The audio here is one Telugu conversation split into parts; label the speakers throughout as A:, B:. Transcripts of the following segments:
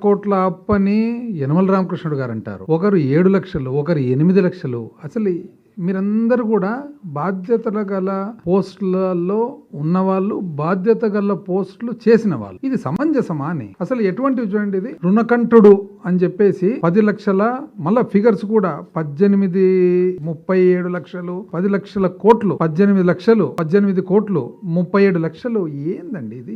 A: కోట్ల అప్పని యనమల రామకృష్ణుడు గారు అంటారు. ఒకరు 7 లక్షలు, ఒకరు 8 లక్షలు. అసలు మీరందరూ కూడా బాధ్యతల గల పోస్టులలో ఉన్నవాళ్ళు, బాధ్యత గల పోస్టులు చేసిన వాళ్ళు. ఇది సమంజసమా అని అసలు ఎటువంటివి చూడండి. ఇది రుణకంఠుడు అని చెప్పేసి 10 లక్షల, మళ్ళా ఫిగర్స్ కూడా 18, 37 లక్షలు, 10 లక్షల కోట్లు, 18 లక్షలు, 18 కోట్లు, 37 లక్షలు. ఏందండి ఇది?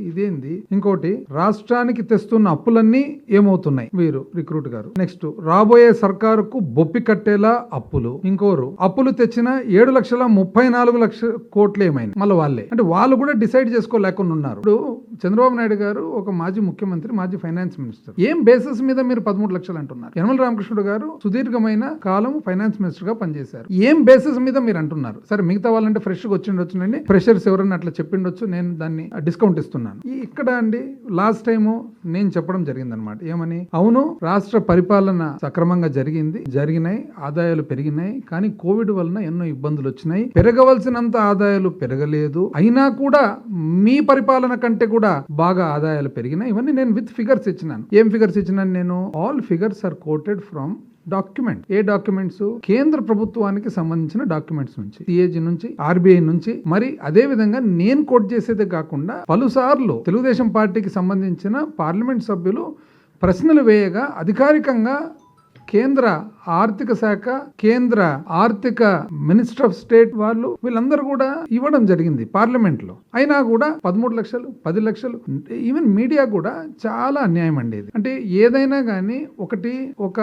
A: ఇదేంది? ఇంకోటి, రాష్ట్రానికి తెస్తున్న అప్పులన్నీ ఏమవుతున్నాయి? వీరు రిక్రూట్ గారు. నెక్స్ట్, రాబోయే సర్కారుకు బొప్పి కట్టేలా అప్పులు. ఇంకోరు, అప్పులు తెచ్చిన 7,34,00,000 కోట్లు ఏమైంది? మళ్ళీ వాళ్ళే అంటే వాళ్ళు కూడా డిసైడ్ చేసుకోలేకుండా ఉన్నారు. ఇప్పుడు చంద్రబాబు నాయుడు గారు ఒక మాజీ ముఖ్యమంత్రి, మాజీ ఫైనాన్స్ మినిస్టర్. ఏం బేసిస్ మీద మీరు 13 లక్షలు అంటున్నారు? యనమల రామకృష్ణుడు గారు సుదీర్ఘమైన కాలం ఫైనాన్స్ మినిస్టర్ గా పనిచేశారు. ఏం బేసిస్ మీద మీరు అంటున్నారు? సరే, మిగతా వాళ్ళంటే ఫ్రెష్ గా వచ్చిండొచ్చునండి, ఫ్రెషర్స్ ఎవరన్నా అట్లా చెప్పిండొచ్చు, నేను దాన్ని డిస్కౌంట్ ఇస్తున్నాను. ఇక్కడ అండి లాస్ట్ టైము నేను చెప్పడం జరిగిందనమాట. ఏమని? అవును, రాష్ట్ర పరిపాలన సక్రమంగా జరిగినాయి, ఆదాయాలు పెరిగినాయి, కానీ కోవిడ్ వలన ఎన్నో ఇబ్బందులు వచ్చినాయి. పెరగవలసినంత ఆదాయాలు పెరగలేదు, అయినా కూడా మీ పరిపాలన కంటే కూడా బాగా ఆదాయాలు పెరిగినాయి. ఇవన్నీ నేను విత్ ఫిగర్స్ ఇచ్చినాను. ఏం ఫిగర్స్ ఇచ్చినాను నేను? All figures are quoted from document. ఏ డాక్యుమెంట్స్? కేంద్ర ప్రభుత్వానికి సంబంధించిన డాక్యుమెంట్స్ నుంచి, సిఏజీ నుంచి, ఆర్బీఐ నుంచి. మరి అదే విధంగా నేను కోట్ చేసేదే కాకుండా పలుసార్లు తెలుగుదేశం పార్టీకి సంబంధించిన పార్లమెంట్ సభ్యులు ప్రశ్నలు వేయగా అధికారికంగా కేంద్ర ఆర్థిక శాఖ, కేంద్ర ఆర్థిక మినిస్టర్ ఆఫ్ స్టేట్ వాళ్ళు వీళ్ళందరూ కూడా ఇవ్వడం జరిగింది పార్లమెంట్ లో. అయినా కూడా 13 లక్షలు, 10 లక్షలు. ఈవెన్ మీడియా కూడా చాలా అన్యాయం అండి ఇది. అంటే ఏదైనా గానీ ఒక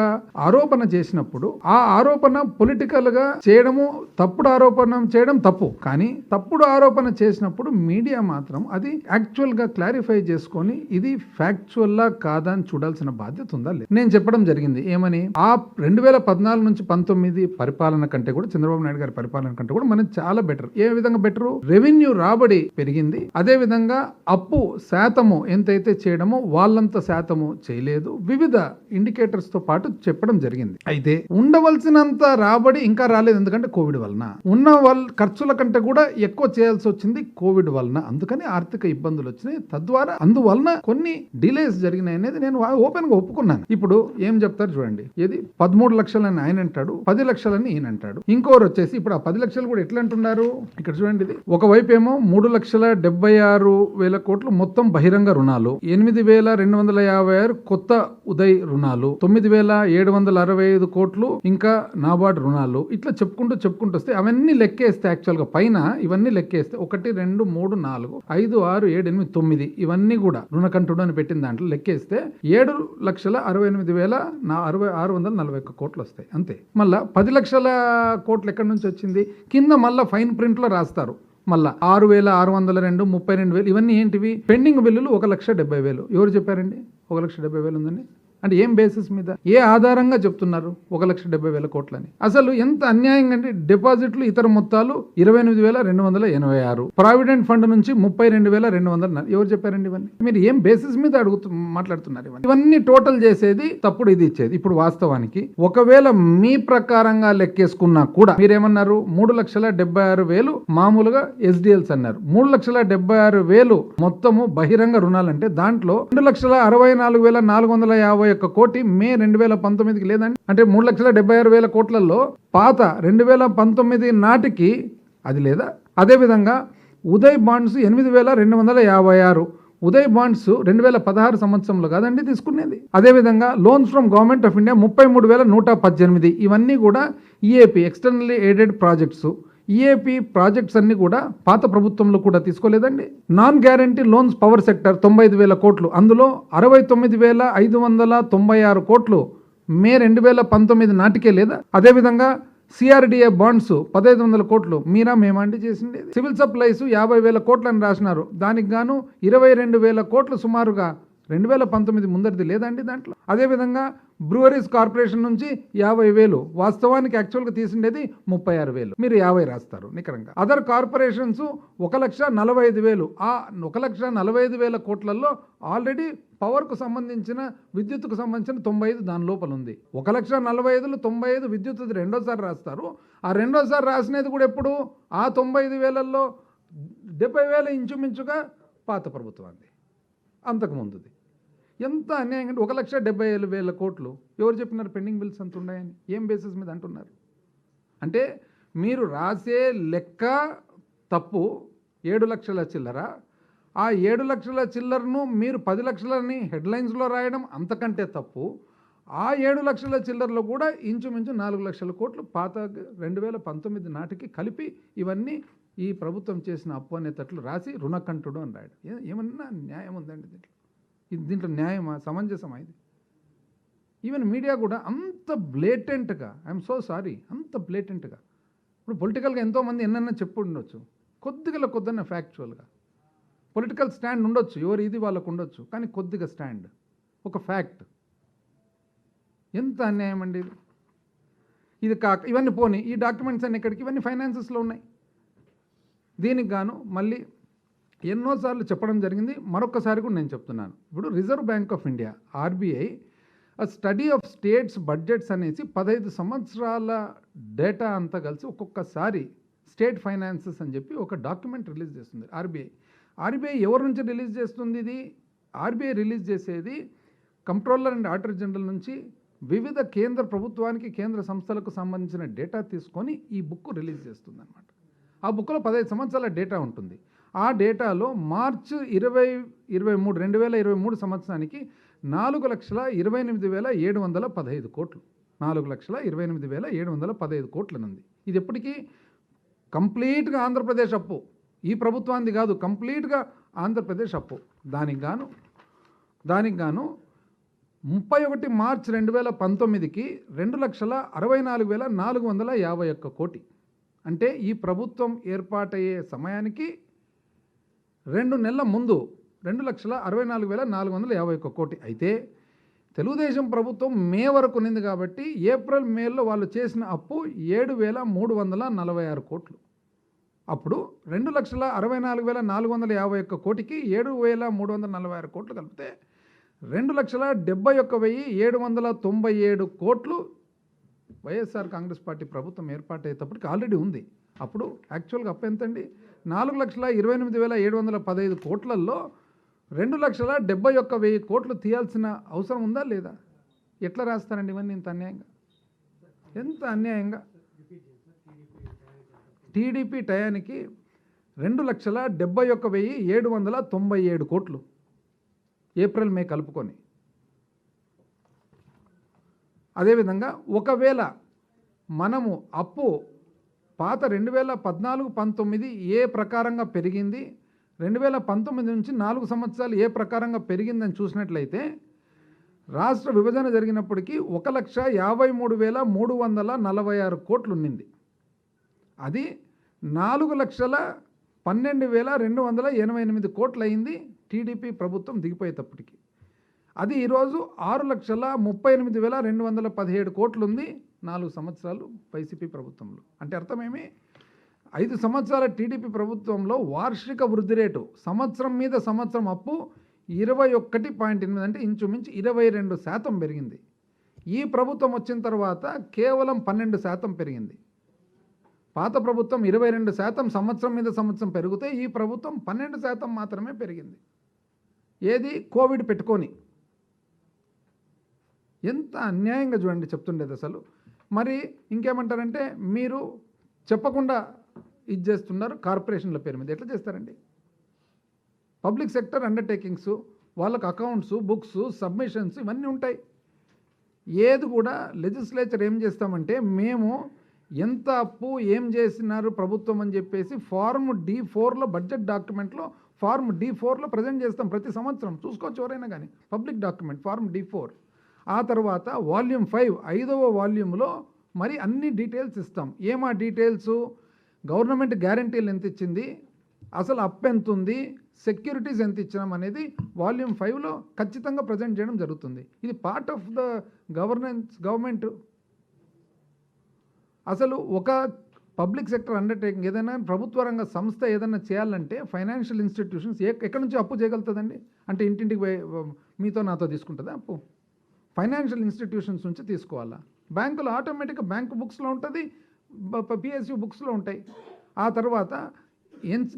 A: ఆరోపణ చేసినప్పుడు ఆ ఆరోపణ పొలిటికల్ గా చేయడము, తప్పుడు ఆరోపణ చేయడం తప్పు. కానీ తప్పుడు ఆరోపణ చేసినప్పుడు మీడియా మాత్రం అది యాక్చువల్ గా క్లారిఫై చేసుకొని ఇది ఫ్యాక్చువల్ లా కాదా అని చూడాల్సిన బాధ్యత ఉందా లేదు. నేను చెప్పడం జరిగింది ఏమని? ఆ 2014 నుంచి 19 పరిపాలన కంటే కూడా, చంద్రబాబు నాయుడు గారి పరిపాలన కంటే కూడా మనం చాలా బెటర్. ఏ విధంగా బెటర్? రెవెన్యూ రాబడి పెరిగింది, అదే విధంగా అప్పు శాతము ఎంతైతే చేయడమో వాళ్ళంత శాతము చేయలేదు. వివిధ ఇండికేటర్స్ తో పాటు చెప్పడం జరిగింది. అయితే ఉండవలసినంత రాబడి ఇంకా రాలేదు, ఎందుకంటే కోవిడ్ వలన. ఉన్న ఖర్చుల కంటే కూడా ఎక్కువ చేయాల్సి వచ్చింది కోవిడ్ వలన. అందుకని ఆర్థిక ఇబ్బందులు వచ్చినాయి, తద్వారా అందువలన కొన్ని డిలేస్ జరిగినాయి అనేది నేను ఓపెన్ గా ఒప్పుకున్నాను. ఇప్పుడు ఏం చెప్తారు చూడండి. ఏది 13 లక్షలని ఆయన అంటాడు, 10 లక్షలని ఈయన అంటాడు. ఇంకోరు వచ్చేసి ఇప్పుడు ఆ 10 లక్షలు కూడా ఎట్లా అంటున్నారు? ఇక్కడ చూడండి. ఇది ఒకవైపు ఏమో 3,76,000 కోట్లు మొత్తం బహిరంగ రుణాలు, 8,256 కొత్త ఉదయ్ రుణాలు, 9,765 కోట్లు ఇంకా నాబార్డ్ రుణాలు. ఇట్లా చెప్పుకుంటూ వస్తే అవన్నీ లెక్కేస్తే యాక్చువల్ గా పైన ఇవన్నీ లెక్కేస్తే 1, 2, 3, 4, 5, 6, 7, 8, 9 ఇవన్నీ కూడా రుణకంఠుడు అని పెట్టిన దాంట్లో లెక్కేస్తే 7,68,641 కోట్లు వస్తాయి అంతే. మళ్ళా 10 లక్షల కోట్లు ఎక్కడి నుంచి వచ్చింది? కింద మళ్ళా ఫైన్ ప్రింట్ లో రాస్తారు. మళ్ళా 6,602, 32,000 ఇవన్నీ ఏంటివి? పెండింగ్ బిల్లులు 1,70,000. ఎవరు చెప్పారండి 1,70,000 ఉందని? అంటే ఏం బేసిస్ మీద, ఏ ఆధారంగా చెప్తున్నారు 1,70,000 కోట్లని? అసలు ఎంత అన్యాయంగా అంటే డిపాజిట్లు ఇతర మొత్తాలు 28,286, ప్రావిడెంట్ ఫండ్ నుంచి 32,200. ఎవరు చెప్పారండి ఇవన్నీ? మీరు ఏం బేసిస్ మీద మాట్లాడుతున్నారు? ఇవన్నీ టోటల్ చేసేది తప్పుడు, ఇది ఇచ్చేది. ఇప్పుడు వాస్తవానికి ఒకవేళ మీ ప్రకారంగా లెక్కేసుకున్నా కూడా మీరేమన్నారు? 3,76,000 మామూలుగా ఎస్డిఎల్స్ అన్నారు. 3,76,000 మొత్తము బహిరంగ రుణాలంటే దాంట్లో 2,64,451 కోటి మే 2019కి లేదండి. అంటే 3,76,000 కోట్లలో పాత 2019 నాటికి అది లేదా? అదేవిధంగా ఉదయ్ బాండ్స్ 8,256. ఉదయ్ బాండ్స్ 2016 సంవత్సరంలో కాదండి తీసుకునేది. అదేవిధంగా loans from government of India 33,118. ఇవన్నీ కూడా EAP, externally aided projects. EAP projects అన్ని కూడా పాత ప్రభుత్వంలో కూడా తీసుకోలేదండి. Non guarantee loans power sector 95,000 కోట్లు, అందులో 69,596 కోట్లు మే 2019 నాటికే లేదా? అదేవిధంగా సిఆర్డిఏ బాండ్స్ 1,500 కోట్లు మీరా మేమండి చేసింది. సివిల్ సప్లైస్ 50,000 కోట్లు అని రాసినారు, దానికి గాను 22,000 కోట్లు సుమారుగా 2019 ముందరిది లేదండి దాంట్లో. అదేవిధంగా బ్రూవరీస్ కార్పొరేషన్ నుంచి 50,000, వాస్తవానికి యాక్చువల్గా తీసిండేది 36,000, మీరు 50 రాస్తారు నికరంగా. Other corporations 1,45,000. ఆ 1,45,000 కోట్లలో ఆల్రెడీ పవర్కు సంబంధించిన, విద్యుత్తుకు సంబంధించిన 95 దాని లోపల ఉంది. 1,45,000, 95 విద్యుత్ రెండోసారి రాస్తారు. ఆ రెండోసారి రాసినది కూడా ఎప్పుడు? ఆ 95,000లో 70,000 ఇంచుమించుగా పాత ప్రభుత్వాన్ని, అంతకుముందుది. ఎంత అన్యాయం అంటే 1,70,000 కోట్లు. ఎవరు చెప్పినారు పెండింగ్ బిల్స్ అంత ఉన్నాయని? ఏం బేసిస్ మీద అంటున్నారు? అంటే మీరు రాసే లెక్క తప్పు. 7 లక్షల చిల్లర. ఆ 7 లక్షల చిల్లరను మీరు 10 లక్షలని హెడ్లైన్స్లో రాయడం అంతకంటే తప్పు. ఆ 7 లక్షల చిల్లరలో కూడా ఇంచుమించు 4 లక్షల కోట్లు పాత 2019 నాటికి కలిపి ఇవన్నీ ఈ ప్రభుత్వం చేసిన అప్పు అనేటట్లు రాసి రుణకంఠుడు అని రాయడం. ఏమన్నా న్యాయం ఉందండి దీంట్లో? దీంట్లో న్యాయమా, సమంజసమా ఇది? ఈవెన్ మీడియా కూడా అంత బ్లేటెంట్గా, ఐఎమ్ సో సారీ, అంత బ్లేటెంట్గా. ఇప్పుడు పొలిటికల్గా ఎంతోమంది ఎన్నన్నా చెప్పు ఉండొచ్చు, కొద్దిగా ఫ్యాక్చువల్గా పొలిటికల్ స్టాండ్ ఉండొచ్చు, ఎవరు ఇది వాళ్ళకు ఉండొచ్చు, కానీ కొద్దిగా స్టాండ్, ఒక ఫ్యాక్ట్. ఎంత అన్యాయం అండి ఇది! ఇది కాక ఇవన్నీ పోనీ, ఈ డాక్యుమెంట్స్ అన్ని ఎక్కడికి? ఇవన్నీ ఫైనాన్సెస్లో ఉన్నాయి. దీనికి గాను మళ్ళీ ఎన్నోసార్లు చెప్పడం జరిగింది, మరొకసారి కూడా నేను చెప్తున్నాను. ఇప్పుడు reserve bank of India, RBI, study of states budgets అనేసి 15 సంవత్సరాల డేటా అంతా కలిసి ఒక్కొక్కసారి స్టేట్ ఫైనాన్సెస్ అని చెప్పి ఒక డాక్యుమెంట్ రిలీజ్ చేస్తుంది ఆర్బీఐ. ఆర్బీఐ ఎవరి నుంచి రిలీజ్ చేస్తుంది? ఇది ఆర్బీఐ రిలీజ్ చేసేది కంట్రోలర్ అండ్ ఆడిటర్ జనరల్ నుంచి వివిధ కేంద్ర ప్రభుత్వానికి, కేంద్ర సంస్థలకు సంబంధించిన డేటా తీసుకొని ఈ బుక్ రిలీజ్ చేస్తుంది అనమాట. ఆ బుక్లో 15 సంవత్సరాల డేటా ఉంటుంది. ఆ డేటాలో మార్చి 2023 సంవత్సరానికి 4,28,715 కోట్లు, 4,28,715 కోట్లనుంది. ఇది ఎప్పటికీ కంప్లీట్గా ఆంధ్రప్రదేశ్ అప్పు, ఈ ప్రభుత్వానికి కాదు, కంప్లీట్గా ఆంధ్రప్రదేశ్ అప్పు. దానికి గాను 31 మార్చి 2019కి 2,64,451 కోటి. అంటే ఈ ప్రభుత్వం ఏర్పాటయ్యే సమయానికి 2 నెలల ముందు 2,64,451 కోటి. అయితే తెలుగుదేశం ప్రభుత్వం మే వరకు ఉన్నింది కాబట్టి ఏప్రిల్ మేలో వాళ్ళు చేసిన అప్పు 7,346 కోట్లు. అప్పుడు 2,64,451 కోటికి 7,346 కోట్లు కలిపితే 2,71,797 కోట్లు వైఎస్ఆర్ కాంగ్రెస్ పార్టీ ప్రభుత్వం ఏర్పాటయ్యేటప్పటికి ఆల్రెడీ ఉంది. అప్పుడు యాక్చువల్గా అప్పు ఎంతండి? 4,28,715 కోట్లలో 2,71,000 కోట్లు తీయాల్సిన అవసరం ఉందా లేదా? ఎట్లా రాస్తారండి ఇవన్నీ ఇంత అన్యాయంగా? ఎంత అన్యాయంగా! టీడీపీ టయానికి 2,71,797 కోట్లు ఏప్రిల్ మే కలుపుకొని. అదేవిధంగా ఒకవేళ మనము అప్పు పాత 2014-19 ఏ ప్రకారంగా పెరిగింది, 2019 నుంచి 4 సంవత్సరాలు ఏ ప్రకారంగా పెరిగిందని చూసినట్లయితే రాష్ట్ర విభజన జరిగినప్పటికీ 1,53,346 కోట్లు ఉన్నింది. అది 4,12,288 కోట్లు అయింది టీడీపీ ప్రభుత్వం దిగిపోయేటప్పటికి. అది ఈరోజు 6,38,217 కోట్లు ఉంది 4 సంవత్సరాలు వైసీపీ ప్రభుత్వంలో. అంటే అర్థమేమి? 5 సంవత్సరాల టీడీపీ ప్రభుత్వంలో వార్షిక వృద్ధి రేటు సంవత్సరం మీద సంవత్సరం అప్పు 21.8, అంటే ఇంచుమించు 22% పెరిగింది. ఈ ప్రభుత్వం వచ్చిన తర్వాత కేవలం 12% పెరిగింది. పాత ప్రభుత్వం 22% సంవత్సరం మీద సంవత్సరం పెరిగితే ఈ ప్రభుత్వం 12% మాత్రమే పెరిగింది. ఏది? కోవిడ్ పెట్టుకొని. ఎంత అన్యాయంగా చూడండి చెప్తుండేది అసలు. మరి ఇంకేమంటారంటే మీరు చెప్పకుండా ఇది చేస్తున్నారు కార్పొరేషన్ల పేరు మీద. ఎట్లా చేస్తారండి? పబ్లిక్ సెక్టర్ అండర్టేకింగ్స్, వాళ్ళకు అకౌంట్స్, బుక్స్, సబ్మిషన్స్ ఇవన్నీ ఉంటాయి. ఏది కూడా లెజిస్లేచర్ ఏం చేస్తామంటే మేము ఎంత అప్పు ఏం చేసినారు ప్రభుత్వం అని చెప్పేసి ఫార్మ్ D4లో బడ్జెట్ డాక్యుమెంట్లో ఫార్మ్ D4లో ప్రజెంట్ చేస్తాం ప్రతి సంవత్సరం. చూసుకోవచ్చు ఎవరైనా కానీ, పబ్లిక్ డాక్యుమెంట్ ఫార్మ్ D4. ఆ తర్వాత వాల్యూమ్ 5 5వ వాల్యూమ్లో మరి అన్ని డీటెయిల్స్ ఇస్తాం. ఏమా డీటెయిల్స్? గవర్నమెంట్ గ్యారంటీలు ఎంత ఇచ్చింది, అసలు అప్పు ఎంత ఉంది, సెక్యూరిటీస్ ఎంత ఇచ్చినాం అనేది వాల్యూమ్ 5లో ఖచ్చితంగా ప్రజెంట్ చేయడం జరుగుతుంది. ఇది పార్ట్ ఆఫ్ ద గవర్నమెంట్. అసలు ఒక పబ్లిక్ సెక్టర్ అండర్టేకింగ్ ఏదైనా ప్రభుత్వ రంగ సంస్థ ఏదైనా చేయాలంటే ఫైనాన్షియల్ ఇన్స్టిట్యూషన్స్ ఎక్కడి నుంచి అప్పు చేయగలుగుతుందండి? అంటే ఇంటింటికి మీతో నాతో తీసుకుంటుందా అప్పు? ఫైనాన్షియల్ ఇన్స్టిట్యూషన్స్ నుంచి తీసుకోవాలా? బ్యాంకులో ఆటోమేటిక్గా బ్యాంకు బుక్స్లో ఉంటుంది, పిఎస్యు బుక్స్లో ఉంటాయి. ఆ తర్వాత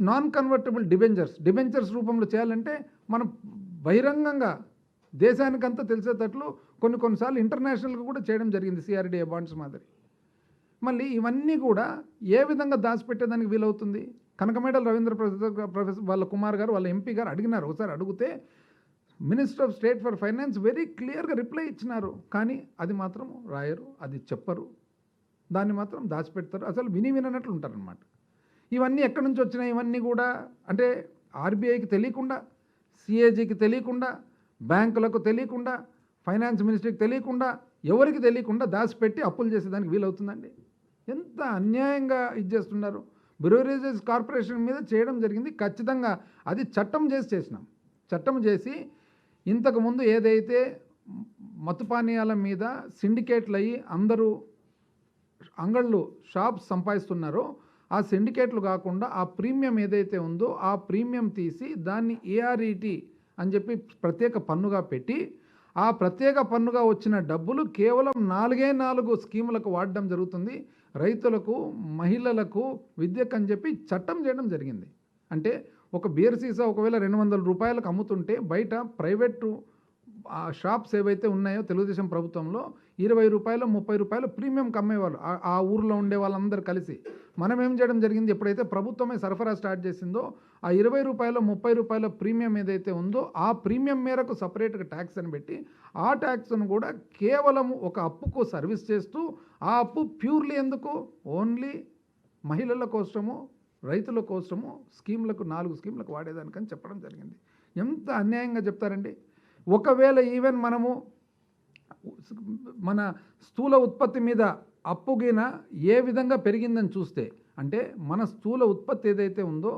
A: నాన్ కన్వర్టబుల్ డిబెంచర్స్ రూపంలో చేయాలంటే మనం బహిరంగంగా దేశానికంతా తెలిసేటట్లు కొన్నిసార్లు ఇంటర్నేషనల్గా కూడా చేయడం జరిగింది సిఆర్డిఏ బాండ్స్ మాదిరి. మళ్ళీ ఇవన్నీ కూడా ఏ విధంగా దాచిపెట్టేదానికి వీలవుతుంది? కనకమేడల రవీంద్ర ప్రొఫెసర్ వాళ్ళ కుమార్ గారు వాళ్ళ ఎంపీ గారు అడిగినారు. ఒకసారి అడిగితే minister of state for finance very క్లియర్గా రిప్లై ఇచ్చినారు. కానీ అది మాత్రం రాయరు, అది చెప్పరు, దాన్ని మాత్రం దాచిపెడతారు. అసలు విననట్లు ఉంటారనమాట. ఇవన్నీ ఎక్కడి నుంచి వచ్చినాయి? ఇవన్నీ కూడా అంటే ఆర్బీఐకి తెలియకుండా, సిఏజీకి తెలియకుండా, బ్యాంకులకు తెలియకుండా, ఫైనాన్స్ మినిస్ట్రీకి తెలియకుండా, ఎవరికి తెలియకుండా దాచిపెట్టి అప్పులు చేసేదానికి వీలవుతుందండి? ఎంత అన్యాయంగా చేస్తున్నారు. బ్రూవరీస్ కార్పొరేషన్ మీద చేయడం జరిగింది. ఖచ్చితంగా అది చట్టం చేసినాం. చట్టం చేసి ఇంతకుముందు ఏదైతే మత్తుపానీయాల మీద సిండికేట్లు అయ్యి అందరూ అంగళ్ళు షాప్స్ సంపాదిస్తున్నారో ఆ సిండికేట్లు కాకుండా ఆ ప్రీమియం ఏదైతే ఉందో ఆ ప్రీమియం తీసి దాన్ని ఏఆర్ఈటీ అని చెప్పి ప్రత్యేక పన్నుగా పెట్టి ఆ ప్రత్యేక పన్నుగా వచ్చిన డబ్బులు కేవలం 4 స్కీములకు వాడడం జరుగుతుంది. రైతులకు, మహిళలకు, విద్యకు అని చెప్పి చట్టం చేయడం జరిగింది. అంటే ఒక బీర్ సీసా ఒకవేళ 200 రూపాయలకు అమ్ముతుంటే బయట ప్రైవేటు షాప్స్ ఏవైతే ఉన్నాయో తెలుగుదేశం ప్రభుత్వంలో 20 రూపాయలు, 30 రూపాయలు ప్రీమియంకి అమ్మేవాళ్ళు ఆ ఊర్లో ఉండే వాళ్ళందరూ కలిసి. మనం ఏం చేయడం జరిగింది, ఎప్పుడైతే ప్రభుత్వమే సరఫరా స్టార్ట్ చేసిందో ఆ 20 రూపాయలు, 30 రూపాయల ప్రీమియం ఏదైతే ఉందో ఆ ప్రీమియం మేరకు సపరేట్గా ట్యాక్స్ అని పెట్టి ఆ ట్యాక్స్ను కూడా కేవలం ఒక అప్పుకు సర్వీస్ చేస్తూ ఆ అప్పు ప్యూర్లీ ఎందుకు ఓన్లీ మహిళల కోసము, రైతుల కోసము స్కీమ్లకు 4 స్కీమ్లకు వాడేదానికని చెప్పడం జరిగింది. ఎంత అన్యాయంగా చెప్తారండి. ఒకవేళ ఈవెన్ మనము మన స్థూల ఉత్పత్తి మీద అప్పుగిన ఏ విధంగా పెరిగిందని చూస్తే, అంటే మన స్థూల ఉత్పత్తి ఏదైతే ఉందో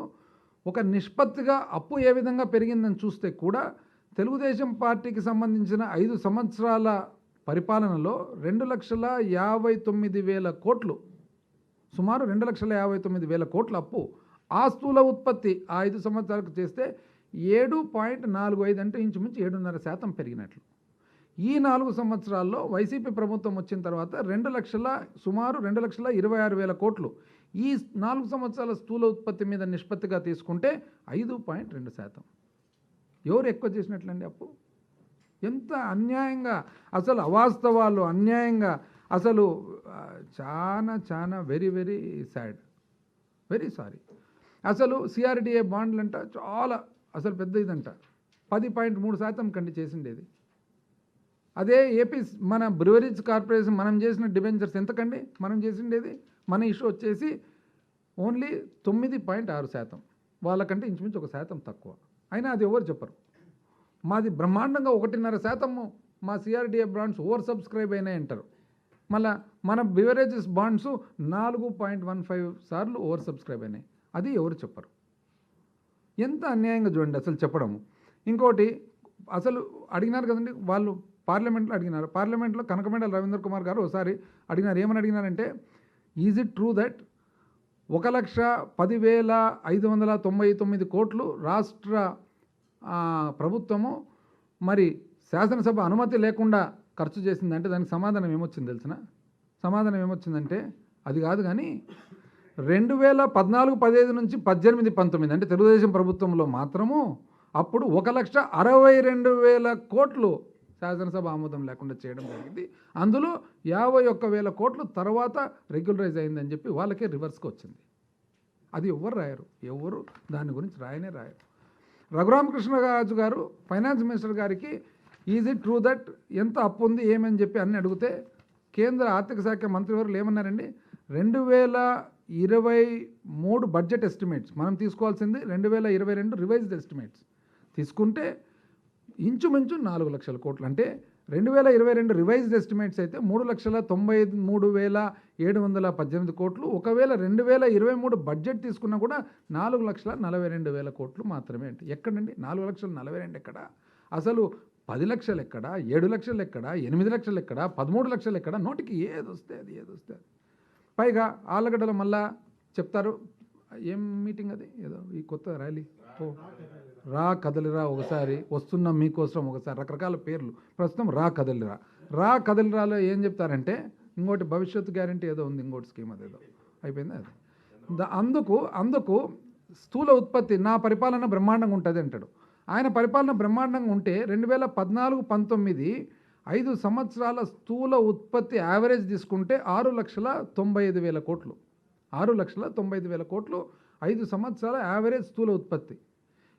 A: ఒక నిష్పత్తిగా అప్పు ఏ విధంగా పెరిగిందని చూస్తే కూడా తెలుగుదేశం పార్టీకి సంబంధించిన 5 సంవత్సరాల పరిపాలనలో 2,59,000 కోట్లు, సుమారు 2,59,000 కోట్ల అప్పు. ఆ స్థూల ఉత్పత్తి ఆ 5 సంవత్సరాలకు చేస్తే 7.45 అంటే ఇంచుమించు 7.5% పెరిగినట్లు. ఈ 4 సంవత్సరాల్లో వైసీపీ ప్రభుత్వం వచ్చిన తర్వాత సుమారు 2,26,000 కోట్లు ఈ 4 సంవత్సరాల స్థూల ఉత్పత్తి మీద నిష్పత్తిగా తీసుకుంటే 5.2%. ఎవరు ఎక్కువ చేసినట్లండి అప్పు? ఎంత అన్యాయంగా, అసలు అవాస్తవాలు, అన్యాయంగా, అసలు చాలా very very sad, very sorry. అసలు సిఆర్డిఏ బాండ్లు అంట చాలా అసలు పెద్ద ఇదంట 10.3% కండి చేసిండేది. అదే ఏపీ మన బ్రూవరీస్ కార్పొరేషన్ మనం చేసిన డిబెంచర్స్ ఎంతకండి మనం చేసిండేది? మన ఇష్యూ వచ్చేసి ఓన్లీ 9.6%, వాళ్ళకంటే ఇంచుమించు 1% తక్కువ. అయినా అది ఎవరు చెప్పరు. మాది బ్రహ్మాండంగా 1.5% మా సిఆర్డిఏ బాండ్స్ ఓవర్ సబ్స్క్రైబ్ అయినాయి అంటారు. మళ్ళీ మన బ్రూవరీస్ బాండ్స్ 4.15 సార్లు ఓవర్ సబ్స్క్రైబ్ అయినాయి. అది ఎవరు చెప్పరు. ఎంత అన్యాయంగా చూడండి అసలు చెప్పడము. ఇంకోటి అసలు అడిగినారు కదండి వాళ్ళు, పార్లమెంట్లో అడిగినారు. పార్లమెంట్లో కనకమేడల రవీంద్ర కుమార్ గారు ఒకసారి అడిగినారు. ఏమని అడిగినారంటే, ఈజ్ ఇట్ ట్రూ దట్ 1,10,599 కోట్లు రాష్ట్ర ప్రభుత్వము మరి శాసనసభ అనుమతి లేకుండా ఖర్చు చేసిందంటే దానికి సమాధానం ఏమొచ్చింది తెలిసిన? సమాధానం ఏమొచ్చిందంటే అది కాదు కానీ 2014-15 నుంచి 18-19 అంటే తెలుగుదేశం ప్రభుత్వంలో మాత్రము అప్పుడు 1,62,000 కోట్లు శాసనసభ ఆమోదం లేకుండా చేయడం జరిగింది. అందులో 51,000 కోట్లు తర్వాత రెగ్యులరైజ్ అయిందని చెప్పి వాళ్ళకే రివర్స్కి వచ్చింది. అది ఎవరు రాయరు, ఎవరు దాని గురించి రాయరు. రఘురామకృష్ణరాజు గారు ఫైనాన్స్ మినిస్టర్ గారికి ఈజ్ ఇట్ ట్రూ దట్ ఎంత అప్పు ఉంది ఏమని చెప్పి అన్ని అడిగితే కేంద్ర ఆర్థిక శాఖ మంత్రివర్యులు ఏమన్నారండి, 2023 బడ్జెట్ ఎస్టిమేట్స్ మనం తీసుకోవాల్సింది 2022 రివైజ్డ్ ఎస్టిమేట్స్ తీసుకుంటే ఇంచుమించు 4 లక్షల కోట్లు. అంటే 2022 రివైజ్డ్ ఎస్టిమేట్స్ అయితే 3,93,718 కోట్లు. ఒకవేళ 2023 బడ్జెట్ తీసుకున్నా కూడా 4,42,000 కోట్లు మాత్రమే. అంటే ఎక్కడండి 4,42,000 ఎక్కడ? అసలు 10 లక్షలు ఎక్కడ, 7 లక్షలు ఎక్కడ, 8 లక్షలు ఎక్కడ, 13 లక్షలు ఎక్కడ? నోటికి ఏదొస్తే అది. పైగా ఆళ్ళగడ్డలో మళ్ళా చెప్తారు, ఏం మీటింగ్ అది, ఏదో ఈ కొత్త ర్యాలీ, రా కదలిరా ఒకసారి, వస్తున్నాం మీకోసం ఒకసారి, రకరకాల పేర్లు. ప్రస్తుతం రా కదలిరాలో ఏం చెప్తారంటే ఇంకోటి భవిష్యత్తు గ్యారంటీ ఏదో ఉంది, ఇంకోటి స్కీమ్ అదేదో అయిపోయింది అది. అందుకు స్థూల ఉత్పత్తి నా పరిపాలన బ్రహ్మాండంగా ఉంటుంది అంటాడు. ఆయన పరిపాలన బ్రహ్మాండంగా ఉంటే 2014-19 5 సంవత్సరాల స్థూల ఉత్పత్తి యావరేజ్ తీసుకుంటే 6,95,000 కోట్లు. 6,95,000 కోట్లు 5 సంవత్సరాల యావరేజ్ స్థూల ఉత్పత్తి.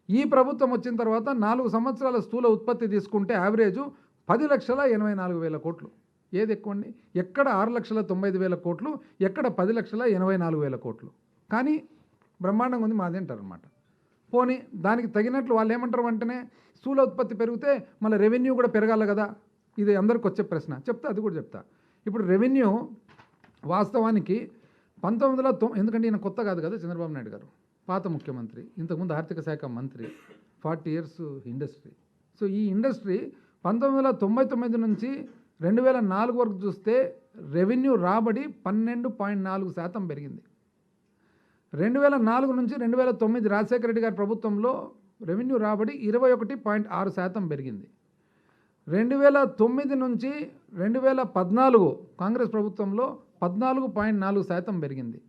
A: ఈ ప్రభుత్వం వచ్చిన తర్వాత 4 సంవత్సరాల స్థూల ఉత్పత్తి తీసుకుంటే యావరేజు 10,84,000 కోట్లు. ఏది ఎక్కువ అండి? ఎక్కడ 6,95,000 కోట్లు, ఎక్కడ 10,84,000 కోట్లు. కానీ బ్రహ్మాండంగా ఉంది మాది అంటారు అనమాట. పోనీ దానికి తగినట్లు వాళ్ళు ఏమంటారు వెంటనే, స్థూల ఉత్పత్తి పెరిగితే మళ్ళీ రెవెన్యూ కూడా పెరగాలి కదా. ఇది అందరికి వచ్చే ప్రశ్న. చెప్తా, అది కూడా చెప్తా. ఇప్పుడు రెవెన్యూ వాస్తవానికి 1990, ఎందుకంటే ఈయన కొత్త కాదు కదా చంద్రబాబు నాయుడు గారు, పాత ముఖ్యమంత్రి, ఇంతకుముందు ఆర్థిక శాఖ మంత్రి, 40 ఇయర్స్ ఇండస్ట్రీ. సో ఈ ఇండస్ట్రీ 1999 నుంచి 2004 వరకు చూస్తే రెవెన్యూ రాబడి 12.4% పెరిగింది. 2004 నుంచి 2009 రాజశేఖర రెడ్డి గారి ప్రభుత్వంలో రెవెన్యూ రాబడి 21.6% పెరిగింది. 2009 నుంచి 2014 కాంగ్రెస్ ప్రభుత్వంలో 14.4% పెరిగింది.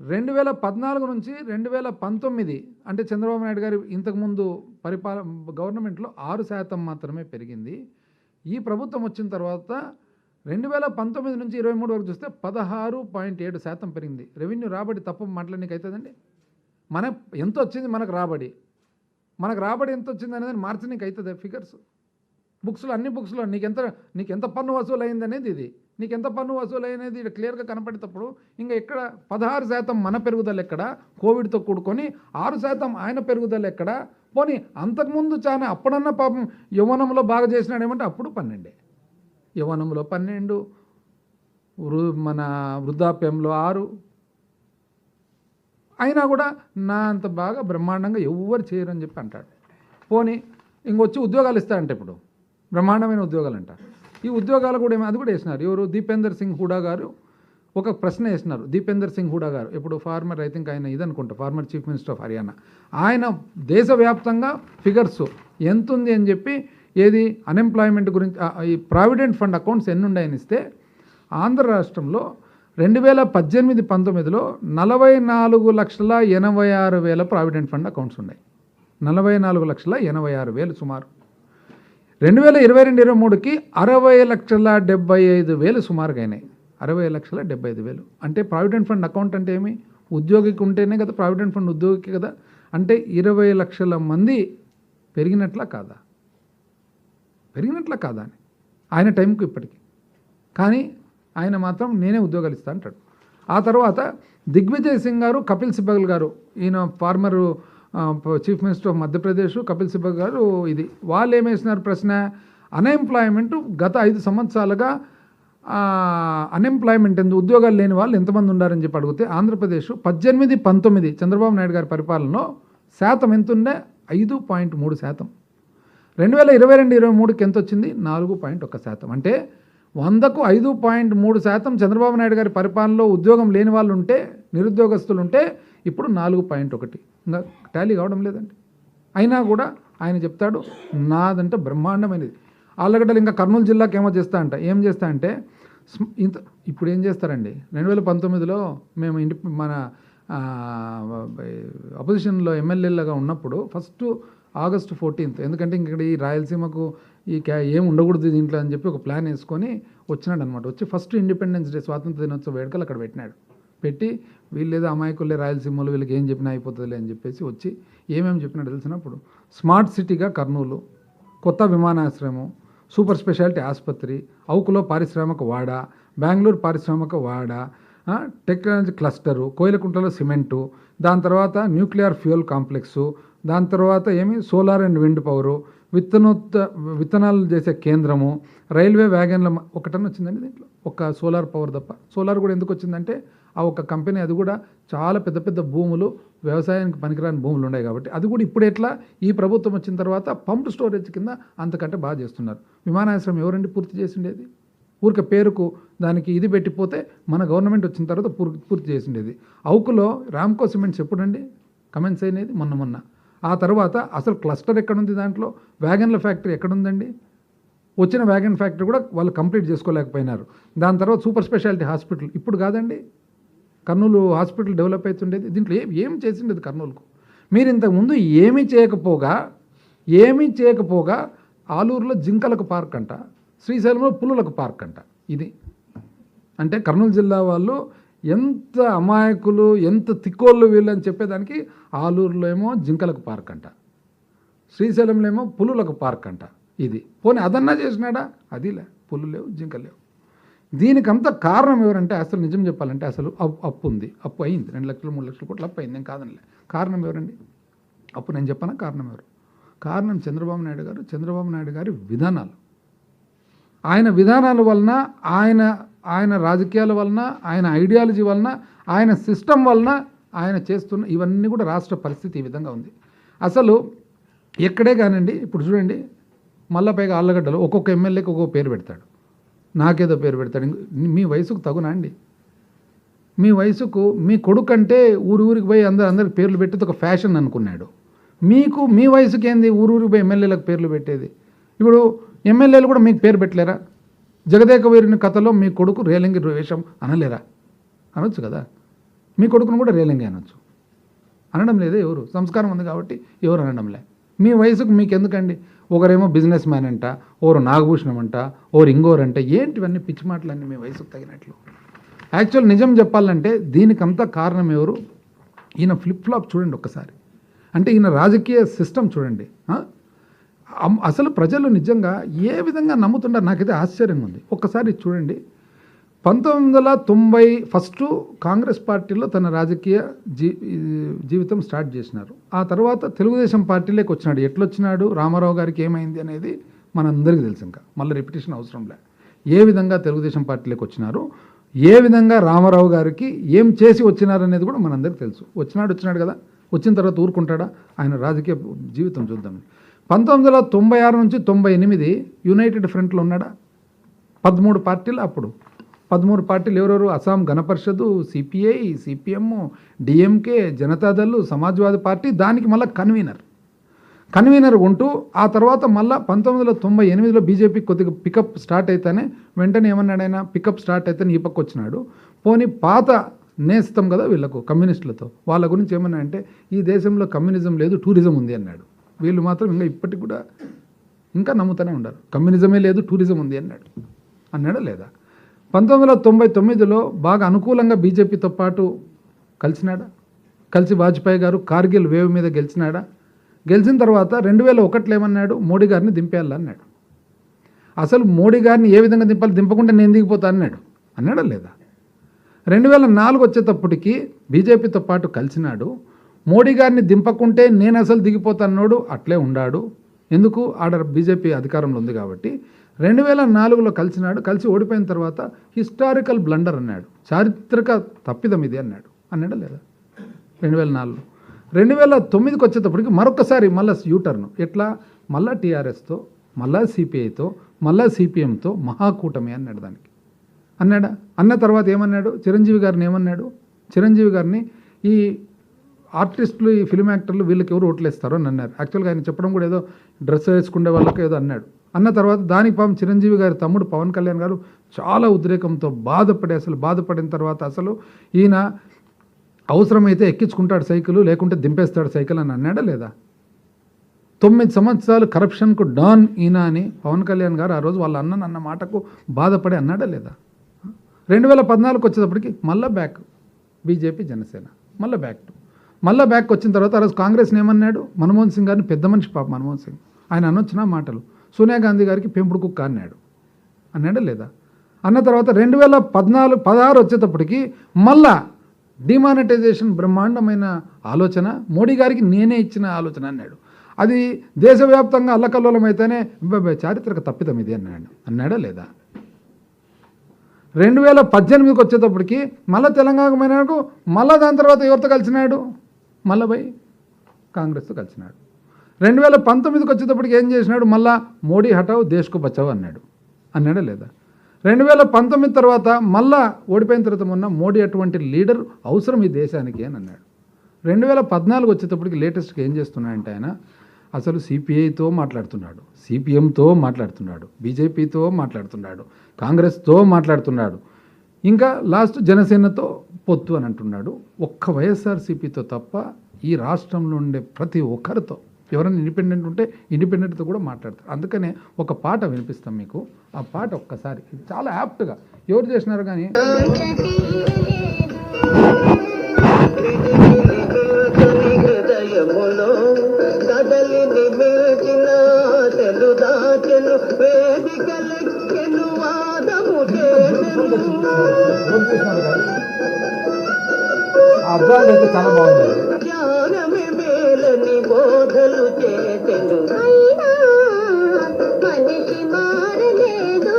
A: 2014 నుంచి 2019 అంటే చంద్రబాబు నాయుడు గారి ఇంతకుముందు గవర్నమెంట్లో 6% మాత్రమే పెరిగింది. ఈ ప్రభుత్వం వచ్చిన తర్వాత 2019 నుంచి 23 వరకు చూస్తే 16.7% పెరిగింది. రెవెన్యూ రాబడి తప్ప మాట్లాడడానికి అవుతుందండి? ఎంత వచ్చింది మనకు రాబడి ఎంత వచ్చింది అనేది మార్చడానికి అవుతుంది ఫిగర్స్? బుక్స్లో, అన్ని బుక్స్లో నీకెంత పన్ను వసూలు అయింది అనేది ఇది, నీకెంత పన్ను వసూలు అనేది ఇక్కడ క్లియర్గా కనపడేటప్పుడు ఇంకా ఎక్కడ 16% మన పెరుగుదల ఎక్కడ, కోవిడ్తో కూడుకొని 6% ఆయన పెరుగుదల ఎక్కడ? పోనీ అంతకుముందు చాలా అప్పుడన్నా పాపం యవ్వనంలో బాగా చేసినాడేమంటే అప్పుడు 12, యవ్వనంలో 12, మన వృద్ధాప్యంలో 6, అయినా కూడా నా అంత బాగా బ్రహ్మాండంగా ఎవ్వరు చేయరని చెప్పి అంటాడు. పోనీ ఇంకొచ్చి ఉద్యోగాలు ఇస్తారంటే ఇప్పుడు బ్రహ్మాండమైన ఉద్యోగాలు అంట. ఈ ఉద్యోగాలు కూడా అది కూడా వేసినారు. ఎవరు? దీపేందర్ సింగ్ హూడా గారు ఒక ప్రశ్న వేసినారు. దీపేందర్ సింగ్ హూడా గారు ఇప్పుడు ఫార్మర్, ఐ థింక్ ఆయన ఇదనుకుంటా, former chief minister of Haryana. ఆయన దేశవ్యాప్తంగా ఫిగర్స్ ఎంత ఉంది అని చెప్పి, ఏది అన్ఎంప్లాయ్మెంట్ గురించి, ఈ ప్రావిడెంట్ ఫండ్ అకౌంట్స్ ఎన్ని ఉన్నాయని ఇస్తే ఆంధ్ర రాష్ట్రంలో 2018-19లో 44,86,000 ప్రావిడెంట్ ఫండ్ అకౌంట్స్ ఉన్నాయి. 44,86,000 సుమారు. 2022-23కి 60,75,000 సుమారుగా అయినాయి. 60,75,000 అంటే ప్రావిడెంట్ ఫండ్ అకౌంట్ అంటే ఏమి? ఉద్యోగికి ఉంటేనే కదా ప్రావిడెంట్ ఫండ్, ఉద్యోగికి కదా. అంటే 20 లక్షల మంది పెరిగినట్లా కాదా అని ఆయన టైంకు ఇప్పటికి. కానీ ఆయన మాత్రం నేనే ఉద్యోగాలు ఇస్తా అంటాడు. ఆ తర్వాత దిగ్విజయ్ సింగ్ గారు, కపిల్ సిబ్బల్ గారు, ఈయన former chief minister of Madhya Pradesh, Kapil Sibal garu, ఇది వాళ్ళు ఏమేసినారు ప్రశ్న, అన్ఎంప్లాయ్మెంట్ గత 5 సంవత్సరాలుగా అన్ఎంప్లాయ్మెంట్ ఉద్యోగాలు లేని వాళ్ళు ఎంతమంది ఉన్నారని చెప్పి అడిగితే ఆంధ్రప్రదేశ్ 18-19 చంద్రబాబు నాయుడు గారి పరిపాలనలో శాతం ఎంత ఉండే? 5.3%. 2022-23కి ఎంత వచ్చింది? 4.1%. అంటే 100కు 5.3% చంద్రబాబు నాయుడు గారి పరిపాలనలో ఉద్యోగం లేని వాళ్ళు ఉంటే, నిరుద్యోగస్తులు ఉంటే, ఇప్పుడు 4.1. ఇంకా టాలీ కావడం లేదండి. అయినా కూడా ఆయన చెప్తాడు నాదంటే బ్రహ్మాండమైనది. ఆళ్ళగడ్డలు ఇంకా కర్నూలు జిల్లాకి ఏమో ఏం చేస్తా అంటే ఇప్పుడు ఏం చేస్తారండి, 2019లో మేము మన అపోజిషన్లో ఎమ్మెల్యేలుగా ఉన్నప్పుడు ఫస్ట్ August 14th, ఎందుకంటే ఇక్కడ ఈ రాయలసీమకు ఏం ఉండకూడదు దీంట్లో అని చెప్పి ఒక ప్లాన్ వేసుకొని వచ్చినాడు అనమాట. వచ్చి ఫస్ట్ ఇండిపెండెన్స్ డే, స్వాతంత్ర దినోత్సవ వేడుకలు అక్కడ పెట్టి వీళ్ళేదో అమాయకులే రాయలసీమలో, వీళ్ళకి ఏం చెప్పినా అయిపోతుందిలే అని చెప్పేసి వచ్చి ఏమేమి చెప్పినాడు తెలిసినప్పుడు, స్మార్ట్ సిటీగా కర్నూలు, కొత్త విమానాశ్రయము, సూపర్ స్పెషాలిటీ ఆసుపత్రి, అవుకులో పారిశ్రామిక వాడ, బెంగళూరు పారిశ్రామిక వాడ, టెక్నాలజీ క్లస్టరు, కోయిలకుంటలో సిమెంటు, దాని తర్వాత న్యూక్లియర్ ఫ్యూయల్ కాంప్లెక్సు, దాని తర్వాత సోలార్ అండ్ విండ్ పవరు, విత్తనాలు చేసే కేంద్రము, రైల్వే వ్యాగన్ల ఒకటన్నా వచ్చిందండి దీంట్లో, ఒక సోలార్ పవర్ తప్ప. సోలార్ కూడా ఎందుకు వచ్చిందంటే ఆ ఒక కంపెనీ, అది కూడా చాలా పెద్ద పెద్ద భూములు, వ్యవసాయానికి పనికిరాని భూములు ఉన్నాయి కాబట్టి, అది కూడా ఇప్పుడు ఎట్లా ఈ ప్రభుత్వం వచ్చిన తర్వాత పంప్డ్ స్టోరేజ్ కింద అంతకంటే బాగా చేస్తున్నారు. విమానాశ్రయం ఎవరండి పూర్తి చేసిండేది? ఊరికే పేరుకు దానికి ఇది పెట్టిపోతే మన గవర్నమెంట్ వచ్చిన తర్వాత పూర్తి చేసిండేది. అవుకులో రామ్కో సిమెంట్స్ ఎప్పుడండి కమెంట్స్ అయినది? మొన్న. ఆ తర్వాత అసలు క్లస్టర్ ఎక్కడుంది? దాంట్లో వ్యాగన్ల ఫ్యాక్టరీ ఎక్కడుందండి? వచ్చిన వ్యాగన్ ఫ్యాక్టరీ కూడా వాళ్ళు కంప్లీట్ చేసుకోలేకపోయినారు. దాని తర్వాత సూపర్ స్పెషాలిటీ హాస్పిటల్ ఇప్పుడు కాదండి, కర్నూలు హాస్పిటల్ డెవలప్ అవుతుండేది. దీంట్లో ఏం చేసిండేది కర్నూలుకు? మీరు ఇంతకుముందు ఏమీ చేయకపోగా ఏమీ చేయకపోగా ఆలూరులో జింకలకు పార్క్ అంట, శ్రీశైలంలో పులులకు పార్క్ అంట. ఇది అంటే కర్నూలు జిల్లా వాళ్ళు ఎంత అమాయకులు, ఎంత తిక్కోళ్ళు వీళ్ళు అని చెప్పేదానికి ఆలూరులో ఏమో జింకలకు పార్క్ అంట, శ్రీశైలంలో ఏమో పులులకు పార్క్ అంట. ఇది పోనీ అదన్నా చేసినాడా? అదిలే, పులు లేవు, జింకలు లేవు. దీనికంతా కారణం ఎవరంటే అసలు నిజం చెప్పాలంటే అసలు అప్పు ఉంది, అప్పు అయింది, 2 లక్షలు 3 లక్షల కోట్లు అప్పు అయింది, నేను కాదనిలే. కారణం ఎవరండి? అప్పు నేను చెప్పానా? కారణం ఎవరు? కారణం చంద్రబాబు నాయుడు గారు, చంద్రబాబు నాయుడు గారి విధానాలు. ఆయన విధానాల వలన, ఆయన రాజకీయాల వలన, ఆయన ఐడియాలజీ వలన, ఆయన సిస్టమ్ వలన ఆయన చేస్తున్న ఇవన్నీ కూడా రాష్ట్ర పరిస్థితి ఈ విధంగా ఉంది. అసలు ఎక్కడే కానండి, ఇప్పుడు చూడండి, మళ్ళా పైగా ఆళ్ళగడ్డలో ఒక్కొక్క ఎమ్మెల్యేకి ఒక్కొక్క పేరు పెడతాడు, నాకేదో పేరు పెడతాడు. మీ వయసుకు తగునా అండి? మీ వయసుకు మీ కొడుకు అంటే ఊరికి పోయి అందరికి పేర్లు పెట్టేది ఒక ఫ్యాషన్ అనుకున్నాడు. మీ వయసుకి ఏంది ఊరికి పోయి ఎమ్మెల్యేలకు పేర్లు పెట్టేది? ఇప్పుడు ఎమ్మెల్యేలు కూడా మీకు పేరు పెట్టలేరా? జగదేక వీరుని కథలో మీ కొడుకు రేలంగి వేషం అనలేరా? అనొచ్చు కదా, మీ కొడుకును కూడా రేలంగి అనొచ్చు. అనడం లేదే ఎవరు, సంస్కారం ఉంది కాబట్టి ఎవరు అనడంలే. మీ వయసుకు మీకు ఎందుకండి? ఒకరేమో బిజినెస్ మ్యాన్ అంట, ఓరు నాగభూషణం అంట, ఓరు ఇంగోరంట, ఏంటివన్నీ పిచ్చి మాటలన్నీ మీ వయసుకు తగినట్లు. యాక్చువల్ నిజం చెప్పాలంటే దీనికంతా కారణం ఎవరు? ఈయన ఫ్లిప్ ఫ్లాప్ చూడండి ఒక్కసారి. అంటే ఈయన రాజకీయ సిస్టమ్ చూడండి. అసలు ప్రజలు నిజంగా ఏ విధంగా నమ్ముతుంటారు నాకైతే ఆశ్చర్యంగా ఉంది. ఒక్కసారి చూడండి, 1990 ఫస్ట్ కాంగ్రెస్ పార్టీలో తన రాజకీయ జీవితం స్టార్ట్ చేసినారు. ఆ తర్వాత తెలుగుదేశం పార్టీలోకి వచ్చినాడు. ఎట్లొచ్చినాడు, రామారావు గారికి ఏమైంది అనేది మనందరికీ తెలుసు, ఇంకా మళ్ళీ రిపిటేషన్ అవసరం లే. ఏ విధంగా తెలుగుదేశం పార్టీలోకి వచ్చినారు, ఏ విధంగా రామారావు గారికి ఏం చేసి వచ్చినారు అనేది కూడా మనందరికీ తెలుసు. వచ్చినాడు కదా, వచ్చిన తర్వాత ఊరుకుంటాడా? ఆయన రాజకీయ జీవితం చూద్దాం. 1996 నుంచి 98 యునైటెడ్ ఫ్రంట్లో ఉన్నాడా? 13 పార్టీలు. అప్పుడు 13 పార్టీలు ఎవరెవరు? Assam Gana Parishad, CPI, CPM, DMK, Janata Dal, Samajwadi party, దానికి మళ్ళీ కన్వీనర్ ఉంటూ ఆ తర్వాత మళ్ళీ 1998లో బీజేపీ కొద్దిగా పికప్ స్టార్ట్ అయితేనే వెంటనే ఏమన్నాడు ఆయన, పికప్ స్టార్ట్ అయితేనే ఈ పక్క వచ్చినాడు. పోనీ పాత నేస్తం కదా వీళ్ళకు కమ్యూనిస్టులతో, వాళ్ళ గురించి ఏమన్నా అంటే ఈ దేశంలో కమ్యూనిజం లేదు, టూరిజం ఉంది అన్నాడు. వీళ్ళు మాత్రం ఇంకా ఇప్పటికి కూడా ఇంకా నమ్ముతూనే ఉన్నారు, కమ్యూనిజమే లేదు, టూరిజం ఉంది అన్నాడా లేదా? 1999లో బాగా అనుకూలంగా బీజేపీతో పాటు కలిసి వాజ్పేయి గారు కార్గిల్ వేవ్ మీద గెలిచినాడా? గెలిచిన తర్వాత 2001లో ఏమన్నాడు, మోడీ గారిని దింపేయాలన్నాడు. అసలు మోడీ గారిని ఏ విధంగా దింపాలి, దింపకుండా నేను దిగిపోతా అన్నాడా లేదా? 2004 వచ్చేటప్పటికి బీజేపీతో పాటు కలిసినాడు. మోడీ గారిని దింపకుంటే నేను అసలు దిగిపోతాన్నాడు, అట్లే ఉండాడు. ఎందుకు? ఆడ బీజేపీ అధికారంలో ఉంది కాబట్టి. 2004లో కలిసి ఓడిపోయిన తర్వాత హిస్టారికల్ బ్లండర్ అన్నాడు, చారిత్రక తప్పిదం ఇది అన్నాడా లేదా? 2004లో 2009కి వచ్చేటప్పటికి మరొకసారి మళ్ళీ యూటర్న్. ఎట్లా? మళ్ళా టీఆర్ఎస్తో, మళ్ళా సిపిఐతో, మళ్ళా సిపిఎంతో మహాకూటమి అన్నాడు. దానికి అన్న తర్వాత ఏమన్నాడు? చిరంజీవి గారిని ఏమన్నాడు? చిరంజీవి గారిని ఈ ఆర్టిస్టులు, ఈ ఫిల్మ్ యాక్టర్లు వీళ్ళకి ఎవరు ఓట్లేస్తారో అని అన్నారు. యాక్చువల్గా ఆయన చెప్పడం కూడా ఏదో డ్రెస్ వేసుకునే వాళ్ళకి ఏదో అన్న తర్వాత దానికి పాపం చిరంజీవి గారి తమ్ముడు పవన్ కళ్యాణ్ గారు చాలా ఉద్రేకంతో బాధపడిన తర్వాత అసలు ఈయన అవసరమైతే ఎక్కించుకుంటాడు సైకిల్, లేకుంటే దింపేస్తాడు సైకిల్ అని అన్నాడా లేదా? 9 సంవత్సరాలు కరప్షన్కు డాన్ ఈయన అని పవన్ కళ్యాణ్ గారు ఆ రోజు వాళ్ళ అన్న మాటకు బాధపడి అన్నాడా లేదా? 2014 వచ్చేటప్పటికి మళ్ళీ బ్యాక్ బీజేపీ, జనసేన, మళ్ళీ బ్యాక్ వచ్చిన తర్వాత ఆ రోజు కాంగ్రెస్ని ఏమన్నాడు? మన్మోహన్ సింగ్ గారిని, పెద్ద మనిషి పాప మన్మోహన్ సింగ్, ఆయన అనొచ్చిన మాటలు, సోనియా గాంధీ గారికి పెంపుడు కుక్క అన్నాడా లేదా? అన్న తర్వాత 2016 వచ్చేటప్పటికి మళ్ళా డిమానిటైజేషన్ బ్రహ్మాండమైన ఆలోచన, మోడీ గారికి నేనే ఇచ్చిన ఆలోచన అన్నాడు. అది దేశవ్యాప్తంగా అల్లకల్లోలం అయితేనే చారిత్రక తప్పిదం ఇది అన్నాడా లేదా? 2018కి వచ్చేటప్పటికి మళ్ళీ తెలంగాణకు మళ్ళీ దాని తర్వాత ఎవరితో కలిసినాడు? మళ్ళీ పోయి కాంగ్రెస్తో కలిసినాడు. 2019కి వచ్చేటప్పటికి ఏం చేసినాడు? మళ్ళా మోడీ హటావ్ దేశ్కు బచావ్ అన్నాడా లేదా? 2019 తర్వాత మళ్ళా ఓడిపోయిన తర్వాత మొన్న మోడీ అటువంటి లీడర్ అవసరం ఈ దేశానికి అని అన్నాడు. 2014 వచ్చేటప్పటికి లేటెస్ట్గా ఏం చేస్తున్నాడంటే ఆయన అసలు సిపిఐతో మాట్లాడుతున్నాడు, సిపిఎంతో మాట్లాడుతున్నాడు, బీజేపీతో మాట్లాడుతున్నాడు, కాంగ్రెస్తో మాట్లాడుతున్నాడు, ఇంకా లాస్ట్ జనసేనతో పొత్తు అని అంటున్నాడు. ఒక్క వైఎస్ఆర్సీపీతో తప్ప ఈ రాష్ట్రంలో ఉండే ప్రతి ఒక్కరితో ఎవరైనా ఇండిపెండెంట్ ఉంటే ఇండిపెండెంట్తో కూడా మాట్లాడతారు. అందుకనే ఒక పాట వినిపిస్తాం మీకు. ఆ పాట ఒక్కసారి చాలా యాప్ట్గా ఎవరు చేసినారు కానీ అర్థాలు అయితే చాలా బాగుంది. బోధలు చేసెను మనిషి మారలేదు,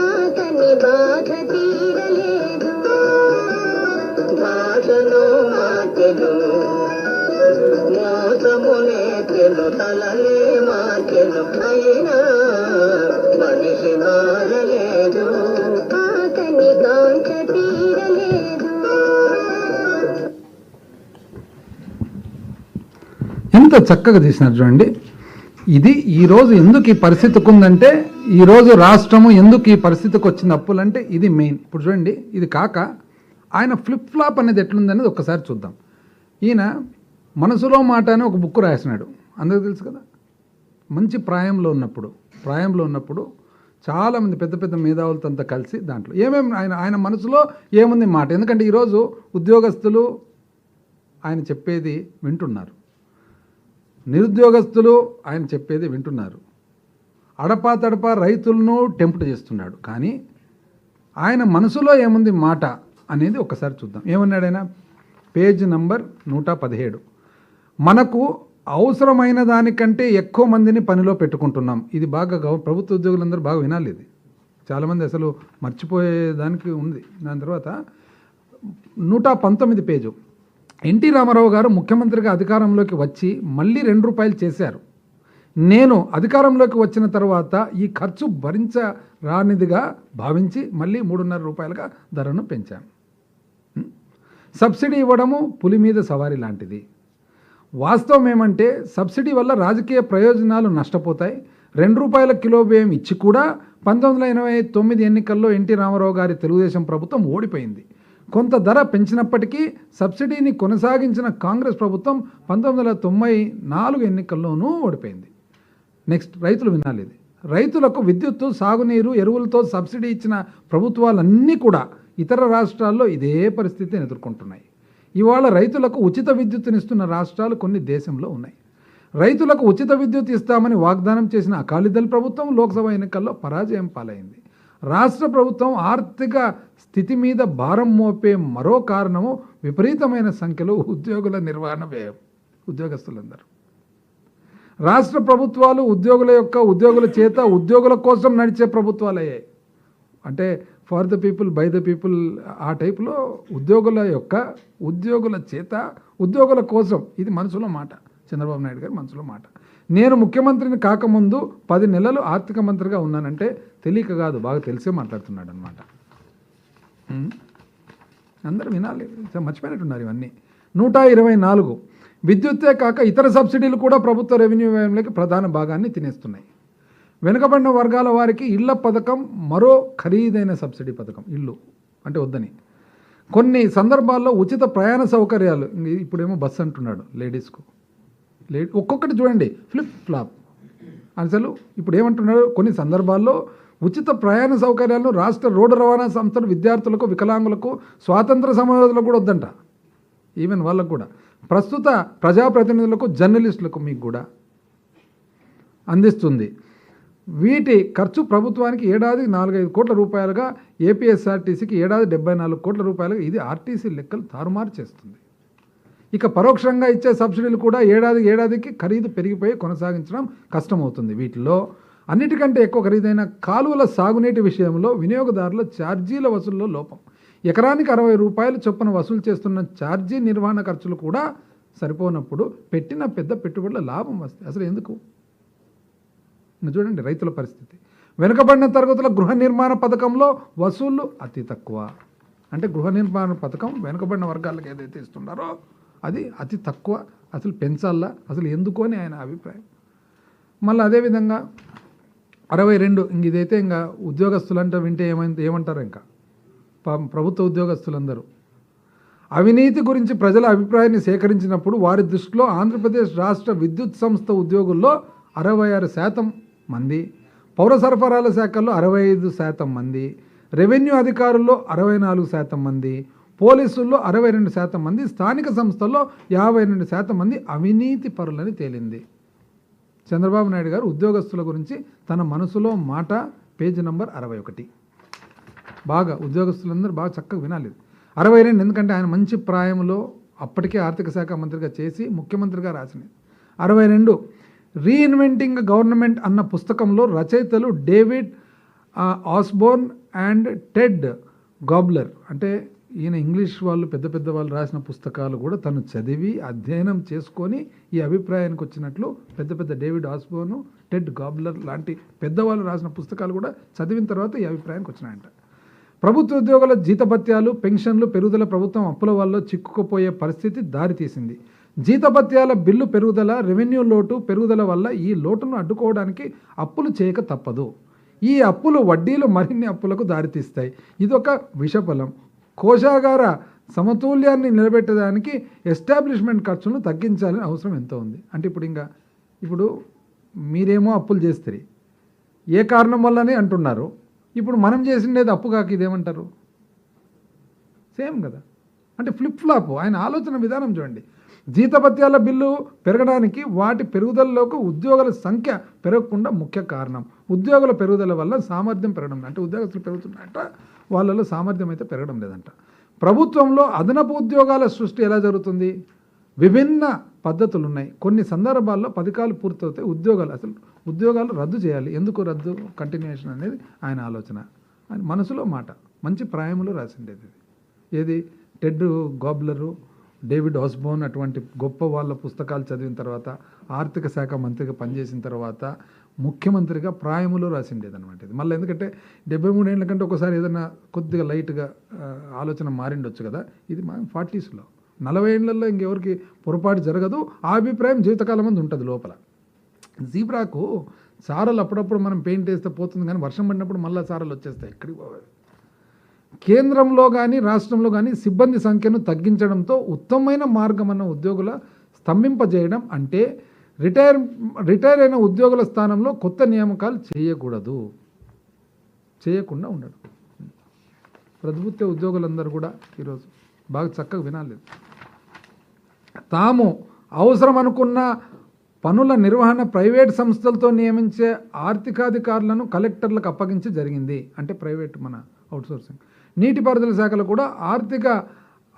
A: అతని బాధ తీరలేదు. భాషను మార్చెను, మోసమునే తెలు, తలనే మార్చెను, అయినా మనిషి మారలేదు, అతని బాధ తీరలేదు. ఎంత చక్కగా తీసినారు చూడండి. ఇది ఈరోజు ఎందుకు ఈ పరిస్థితికి ఉందంటే, ఈరోజు రాష్ట్రము ఎందుకు ఈ పరిస్థితికి వచ్చిన అప్పులంటే ఇది మెయిన్. ఇప్పుడు చూడండి, ఇది కాక ఆయన ఫ్లిప్ ఫ్లాప్ అనేది ఎట్లుందనేది ఒక్కసారి చూద్దాం. ఈయన మనసులో మాట అని ఒక బుక్ రాసినాడు, అందరికీ తెలుసు కదా. మంచి ప్రాయంలో ఉన్నప్పుడు చాలామంది పెద్ద పెద్ద మేధావులతో అంతా కలిసి దాంట్లో ఏమేమి ఆయన మనసులో ఏముంది మాట. ఎందుకంటే ఈరోజు ఉద్యోగస్తులు ఆయన చెప్పేది వింటున్నారు, నిరుద్యోగస్తులు ఆయన చెప్పేది వింటున్నారు, అడపా తడపా రైతులను టెంప్ట్ చేస్తున్నాడు. కానీ ఆయన మనసులో ఏముంది మాట అనేది ఒక్కసారి చూద్దాం. ఏమన్నాడు ఆయన? Page number 117. మనకు అవసరమైన దానికంటే ఎక్కువ మందిని పనిలో పెట్టుకుంటున్నాం. ఇది బాగా ప్రభుత్వ ఉద్యోగులందరూ బాగా వినాలి. ఇది చాలామంది అసలు మర్చిపోయేదానికి ఉంది. దాని తర్వాత 119 పేజు. ఎన్టీ రామారావు గారు ముఖ్యమంత్రిగా అధికారంలోకి వచ్చి మళ్ళీ ₹2 చేశారు. నేను అధికారంలోకి వచ్చిన తర్వాత ఈ ఖర్చు భరించరానిదిగా భావించి మళ్ళీ ₹3.5 ధరను పెంచాను. సబ్సిడీ ఇవ్వడము పులి మీద సవారీ లాంటిది. వాస్తవం ఏమంటే సబ్సిడీ వల్ల రాజకీయ ప్రయోజనాలు నష్టపోతాయి. ₹2 కిలో బియ్యం ఇచ్చి కూడా 1989 ఎన్నికల్లో ఎన్టీ రామారావు గారి తెలుగుదేశం ప్రభుత్వం ఓడిపోయింది. కొంత ధర పెంచినప్పటికీ సబ్సిడీని కొనసాగించిన కాంగ్రెస్ ప్రభుత్వం 1994 ఎన్నికల్లోనూ ఓడిపోయింది. నెక్స్ట్, రైతులు వినాలి. ఇది రైతులకు విద్యుత్తు, సాగునీరు, ఎరువులతో సబ్సిడీ ఇచ్చిన ప్రభుత్వాలన్నీ కూడా ఇతర రాష్ట్రాల్లో ఇదే పరిస్థితిని ఎదుర్కొంటున్నాయి. ఇవాళ రైతులకు ఉచిత విద్యుత్తునిస్తున్న రాష్ట్రాలు కొన్ని దేశంలో ఉన్నాయి. రైతులకు ఉచిత విద్యుత్ ఇస్తామని వాగ్దానం చేసిన అకాలీదళ్ ప్రభుత్వం లోక్సభ ఎన్నికల్లో పరాజయం పాలైంది. రాష్ట్ర ప్రభుత్వం ఆర్థిక స్థితి మీద భారం మోపే మరో కారణము విపరీతమైన సంఖ్యలో ఉద్యోగుల నిర్వహణ వ్యయం. ఉద్యోగస్తులందరూ రాష్ట్ర ప్రభుత్వాలు ఉద్యోగుల చేత ఉద్యోగుల కోసం నడిచే ప్రభుత్వాలు అయ్యాయి. అంటే for the people by the people ఆ టైపులో ఉద్యోగుల చేత ఉద్యోగుల కోసం. ఇది మనసులో మాట, చంద్రబాబు నాయుడు గారి మనసులో మాట. నేను ముఖ్యమంత్రిని కాకముందు 10 నెలలు ఆర్థిక మంత్రిగా ఉన్నానంటే తెలియక కాదు, బాగా తెలిసే మాట్లాడుతున్నాడు అనమాట. అందరూ వినాలి, మర్చిపోయినట్టున్నారు ఇవన్నీ. 124. విద్యుత్తే కాక ఇతర సబ్సిడీలు కూడా ప్రభుత్వ రెవెన్యూ వ్యయంలోకి ప్రధాన భాగాన్ని తినేస్తున్నాయి. వెనుకబడిన వర్గాల వారికి ఇళ్ల పథకం మరో ఖరీదైన సబ్సిడీ పథకం. ఇల్లు అంటే వద్దని కొన్ని సందర్భాల్లో ఉచిత ప్రయాణ సౌకర్యాలు. ఇప్పుడేమో బస్సు అంటున్నాడు లేడీస్కు. ఒక్కొక్కటి చూడండి ఫ్లిప్ ఫ్లాప్. అసలు ఇప్పుడు ఏమంటున్నాడు? కొన్ని సందర్భాల్లో ఉచిత ప్రయాణ సౌకర్యాలను రాష్ట్ర రోడ్డు రవాణా సంస్థలు విద్యార్థులకు, వికలాంగులకు, స్వాతంత్ర సమయోధులకు కూడా వద్దంట. ఈవెన్ వాళ్ళకు కూడా, ప్రస్తుత ప్రజాప్రతినిధులకు, జర్నలిస్టులకు మీకు కూడా అందిస్తుంది. వీటి ఖర్చు ప్రభుత్వానికి ఏడాది 4-5 కోట్ల రూపాయలుగా, ఏపీఎస్ఆర్టీసీకి ఏడాది 74 కోట్ల రూపాయలుగా. ఇది ఆర్టీసీ లెక్కలు తారుమారు చేస్తుంది. ఇక పరోక్షంగా ఇచ్చే సబ్సిడీలు కూడా ఏడాదికి ఖరీదు పెరిగిపోయి కొనసాగించడం కష్టమవుతుంది. వీటిలో అన్నిటికంటే ఎక్కువ ఖరీదైన కాలువల సాగునీటి విషయంలో వినియోగదారుల ఛార్జీల వసూల్లో లోపం. ఎకరానికి ₹60 చొప్పున వసూలు చేస్తున్న ఛార్జీ నిర్వహణ ఖర్చులు కూడా సరిపోనప్పుడు పెట్టిన పెద్ద పెట్టుబడుల లాభం వస్తే అసలు ఎందుకు? చూడండి రైతుల పరిస్థితి. వెనుకబడిన తరగతుల గృహ నిర్మాణ పథకంలో వసూళ్లు అతి తక్కువ. అంటే గృహ నిర్మాణ పథకం వెనుకబడిన వర్గాలకు ఏదైతే ఇస్తున్నారో అది అతి తక్కువ. అసలు పెంచాలా అసలు ఎందుకు అని ఆయన అభిప్రాయం. మళ్ళీ అదేవిధంగా 62. ఇదైతే ఇంకా ఉద్యోగస్తులంటే వింటే ఏమంటారు? ఇంకా ప్రభుత్వ ఉద్యోగస్తులందరూ అవినీతి గురించి ప్రజల అభిప్రాయాన్ని సేకరించినప్పుడు వారి దృష్టిలో ఆంధ్రప్రదేశ్ రాష్ట్ర విద్యుత్ సంస్థ ఉద్యోగుల్లో 66% మంది, పౌర సరఫరాల శాఖల్లో 65% మంది, రెవెన్యూ అధికారుల్లో 64% మంది, పోలీసుల్లో 62% మంది, స్థానిక సంస్థల్లో 52% మంది అవినీతి పరులని తేలింది. చంద్రబాబు నాయుడు గారు ఉద్యోగస్తుల గురించి తన మనసులో మాట, పేజీ నంబర్ 61. బాగా ఉద్యోగస్తులందరూ బాగా చక్కగా వినాలి. 62 ఎందుకంటే ఆయన మంచి ప్రాయంలో అప్పటికే ఆర్థిక శాఖ మంత్రిగా చేసి ముఖ్యమంత్రిగా రాసినది. 62 రీఇన్వెంటింగ్ గవర్నమెంట్ అన్న పుస్తకంలో రచయితలు డేవిడ్ ఆస్బోర్న్ అండ్ టెడ్ గాబ్లర్, అంటే ఈయన ఇంగ్లీష్ వాళ్ళు పెద్ద పెద్ద వాళ్ళు రాసిన పుస్తకాలు కూడా తను చదివి అధ్యయనం చేసుకొని ఈ అభిప్రాయానికి వచ్చినట్లు పెద్ద పెద్ద డేవిడ్ ఆస్బోర్న్, టెడ్ గాబ్లర్ లాంటి పెద్దవాళ్ళు రాసిన పుస్తకాలు కూడా చదివిన తర్వాత ఈ అభిప్రాయానికి వచ్చినాయంట. ప్రభుత్వ ఉద్యోగుల జీతభత్యాలు, పెన్షన్లు పెరుగుదల ప్రభుత్వం అప్పుల వల్ల చిక్కుకుపోయే పరిస్థితి దారితీసింది. జీతభత్యాల బిల్లు పెరుగుదల, రెవెన్యూ లోటు పెరుగుదల వల్ల ఈ లోటును అడ్డుకోవడానికి అప్పులు చేయక తప్పదు. ఈ అప్పులు వడ్డీలు మరిన్ని అప్పులకు దారితీస్తాయి. ఇదొక విషఫలం. కోశాగార సమతుల్యాన్ని నిలబెట్టడానికి ఎస్టాబ్లిష్మెంట్ ఖర్చులను తగ్గించాలని అవసరం ఎంతో ఉంది. అంటే ఇప్పుడు మీరేమో అప్పులు చేస్తారు, ఏ కారణం వల్లనే అంటున్నారు. ఇప్పుడు మనం చేసిండేది అప్పు కాక ఇదేమంటారు? సేమ్ కదా. అంటే ఫ్లిప్ ఫ్లాప్. ఆయన ఆలోచన విధానం చూడండి. జీతభత్యాల బిల్లు పెరగడానికి వాటి పెరుగుదలలోకి ఉద్యోగుల సంఖ్య పెరగకుండా ముఖ్య కారణం. ఉద్యోగుల పెరుగుదల వల్ల సామర్థ్యం పెరగడం, అంటే ఉద్యోగస్తులు పెరుగుతున్నాయంట, వాళ్ళలో సామర్థ్యం అయితే పెరగడం లేదంట. ప్రభుత్వంలో అదనపు ఉద్యోగాల సృష్టి ఎలా జరుగుతుంది? విభిన్న పద్ధతులు ఉన్నాయి. కొన్ని సందర్భాల్లో పథకాలు పూర్తవుతాయి, ఉద్యోగాలు రద్దు చేయాలి. ఎందుకు రద్దు, కంటిన్యూషన్ అనేది ఆయన ఆలోచన, ఆయన మనసులో మాట, మంచి ప్రాయంలో రాసిండేది. ఏది టెడ్ గాబ్లరు, డేవిడ్ ఆస్బోర్న్ అటువంటి గొప్ప వాళ్ళ పుస్తకాలు చదివిన తర్వాత, ఆర్థిక శాఖ మంత్రిగా పనిచేసిన తర్వాత, ముఖ్యమంత్రిగా ప్రాయములో రాసిండేది అనమాట. ఇది మళ్ళీ ఎందుకంటే 73 ఏళ్ళ కంటే ఒకసారి ఏదైనా కొద్దిగా లైట్గా ఆలోచన మారిండొచ్చు కదా. ఇది మా 40sలో 40 ఏళ్లలో ఇంకెవరికి పొరపాటు జరగదు. ఆ అభిప్రాయం జీవితకాలం మంది ఉంటుంది లోపల. జీబ్రాకు సారలు అప్పుడప్పుడు మనం పెయింట్ వేస్తే పోతుంది, కానీ వర్షం పడినప్పుడు మళ్ళీ సారలు వచ్చేస్తాయి. ఎక్కడికి పోవాలి? కేంద్రంలో కానీ రాష్ట్రంలో కానీ సిబ్బంది సంఖ్యను తగ్గించడంతో ఉత్తమమైన మార్గం అన్న ఉద్యోగుల స్తంభింపజేయడం, అంటే రిటైర్ అయిన ఉద్యోగుల స్థానంలో కొత్త నియామకాలు చేయకుండా ఉండడం. ప్రభుత్వ ఉద్యోగులందరూ కూడా ఈరోజు బాగా చక్కగా వినాలి. తాము అవసరం అనుకున్న పనుల నిర్వహణ ప్రైవేట్ సంస్థలతో నియమించే ఆర్థికాధికారులను కలెక్టర్లకు అప్పగించి జరిగింది. అంటే ప్రైవేట్ మన అవుట్సోర్సింగ్. నీటిపారుదల శాఖలో కూడా ఆర్థిక